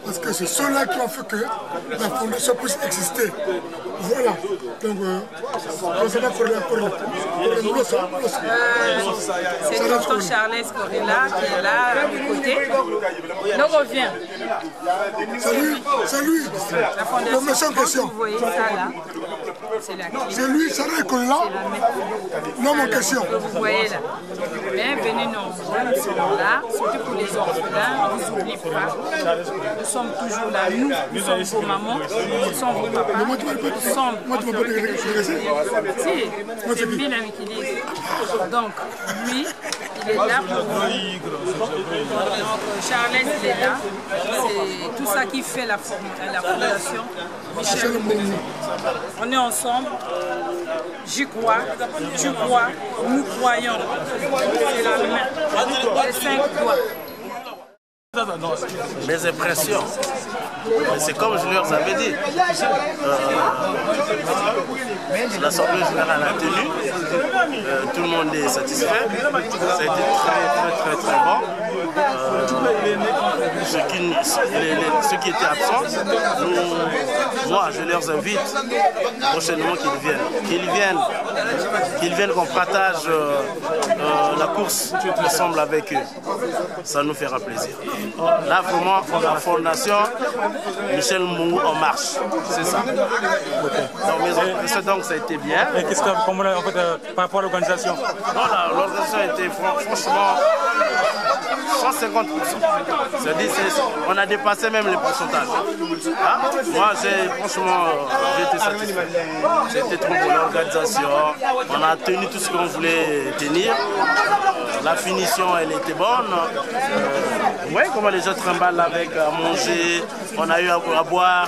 parce que c'est ceux-là qui ont fait que la fondation puisse exister. Voilà. Donc, c'est le tonton Charles Corilla qui est là, à mes côtés. Donc on vient. C'est lui. La fondation, le méchant question. Vous voyez ça là, c'est la clé. C'est lui, Charles Corilla. Non, mon question. Vous voyez là. Mais venez nombreux, nous sommes là, surtout pour les orphelins, ne vous oubliez pas. Nous sommes toujours là, nous sommes vos mamans, nous sommes vos papas, nous sommes... Si, c'est Bilam qui dit. Donc, lui, il est là pour nous. Donc, Charles, il est là. C'est tout ça qui fait la fondation Michel Mbungu. On est ensemble. J'y crois, tu crois, nous croyons. C'est la main. Les 5 doigts. Mes impressions, c'est comme je leur avais dit, l'Assemblée générale a tenu, tout le monde est satisfait, ça a été très bon. Ceux qui étaient absents, moi je leur invite prochainement qu'ils viennent qu'on partage la course ensemble avec eux. Ça nous fera plaisir. Là, vraiment, la fondation Michel Mbungu en marche. C'est ça. Donc, ça a été bien. Et qu'est-ce que, en fait, par rapport à l'organisation? Voilà, l'organisation a été franchement 150%. C'est-à-dire, on a dépassé même les pourcentages. Hein? Moi, franchement, j'ai été satisfait. C'était trop bon, l'organisation. On a tenu tout ce qu'on voulait tenir. La finition, elle était bonne. Ouais, comment les gens trimballent avec à manger. On a eu à boire.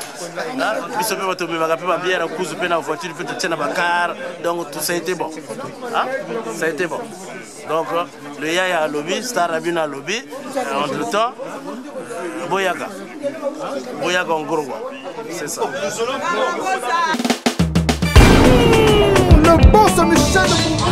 Donc, tout ça a été bon. Hein? Ça a été bon. Donc, le Yaya a lobby, Star Rabina a lobby. Entre temps, Boyaka. Boyaka en gros. C'est ça. Le boss Michel Mbungu.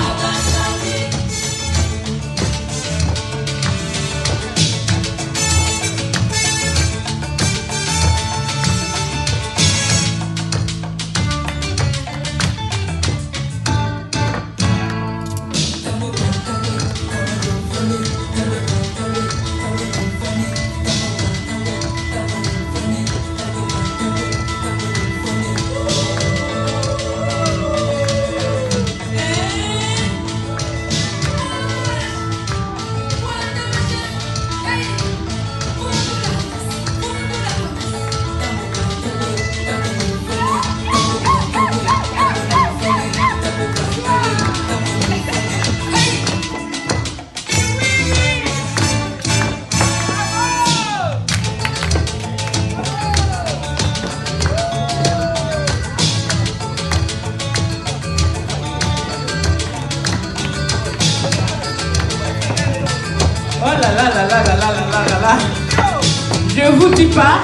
Je vous dis pas,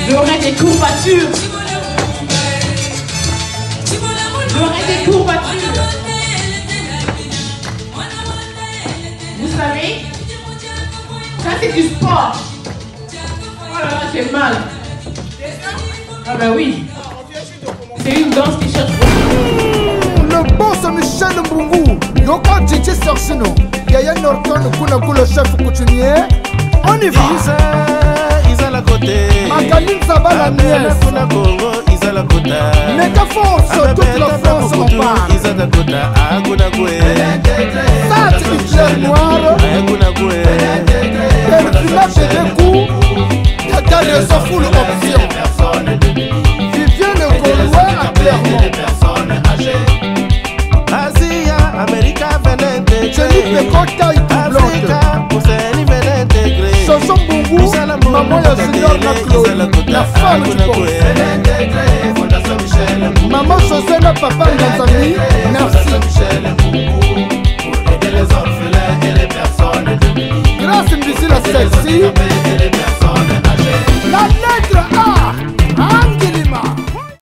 J'aurais des courbatures. J'aurais des courbatures. Vous savez, ça c'est du sport. Oh là là, j'ai mal. Ah ben oui. C'est une danse qui cherche. Le boss Michel Mbungu. Yoko Djidji Sorsino. Yaya Norton Kunaku le chef coutumier. On y va. Isa la côté. Magaline Zaba la nièce. Méga force toute la France mon père. Isa la côté. Aguna kwe. Sat Hitler noir. Aguna kwe. Elle filage des coups. Tata de sa full option. Vivien le Gaulois à Clermont. Asia, America venait intégrer. Jenny Pekota et Africa, Ousseini venait intégrer. Chanson Mbungu, maman ya Junior na Chloé, la femme du corps. Maman José na papa Nganzi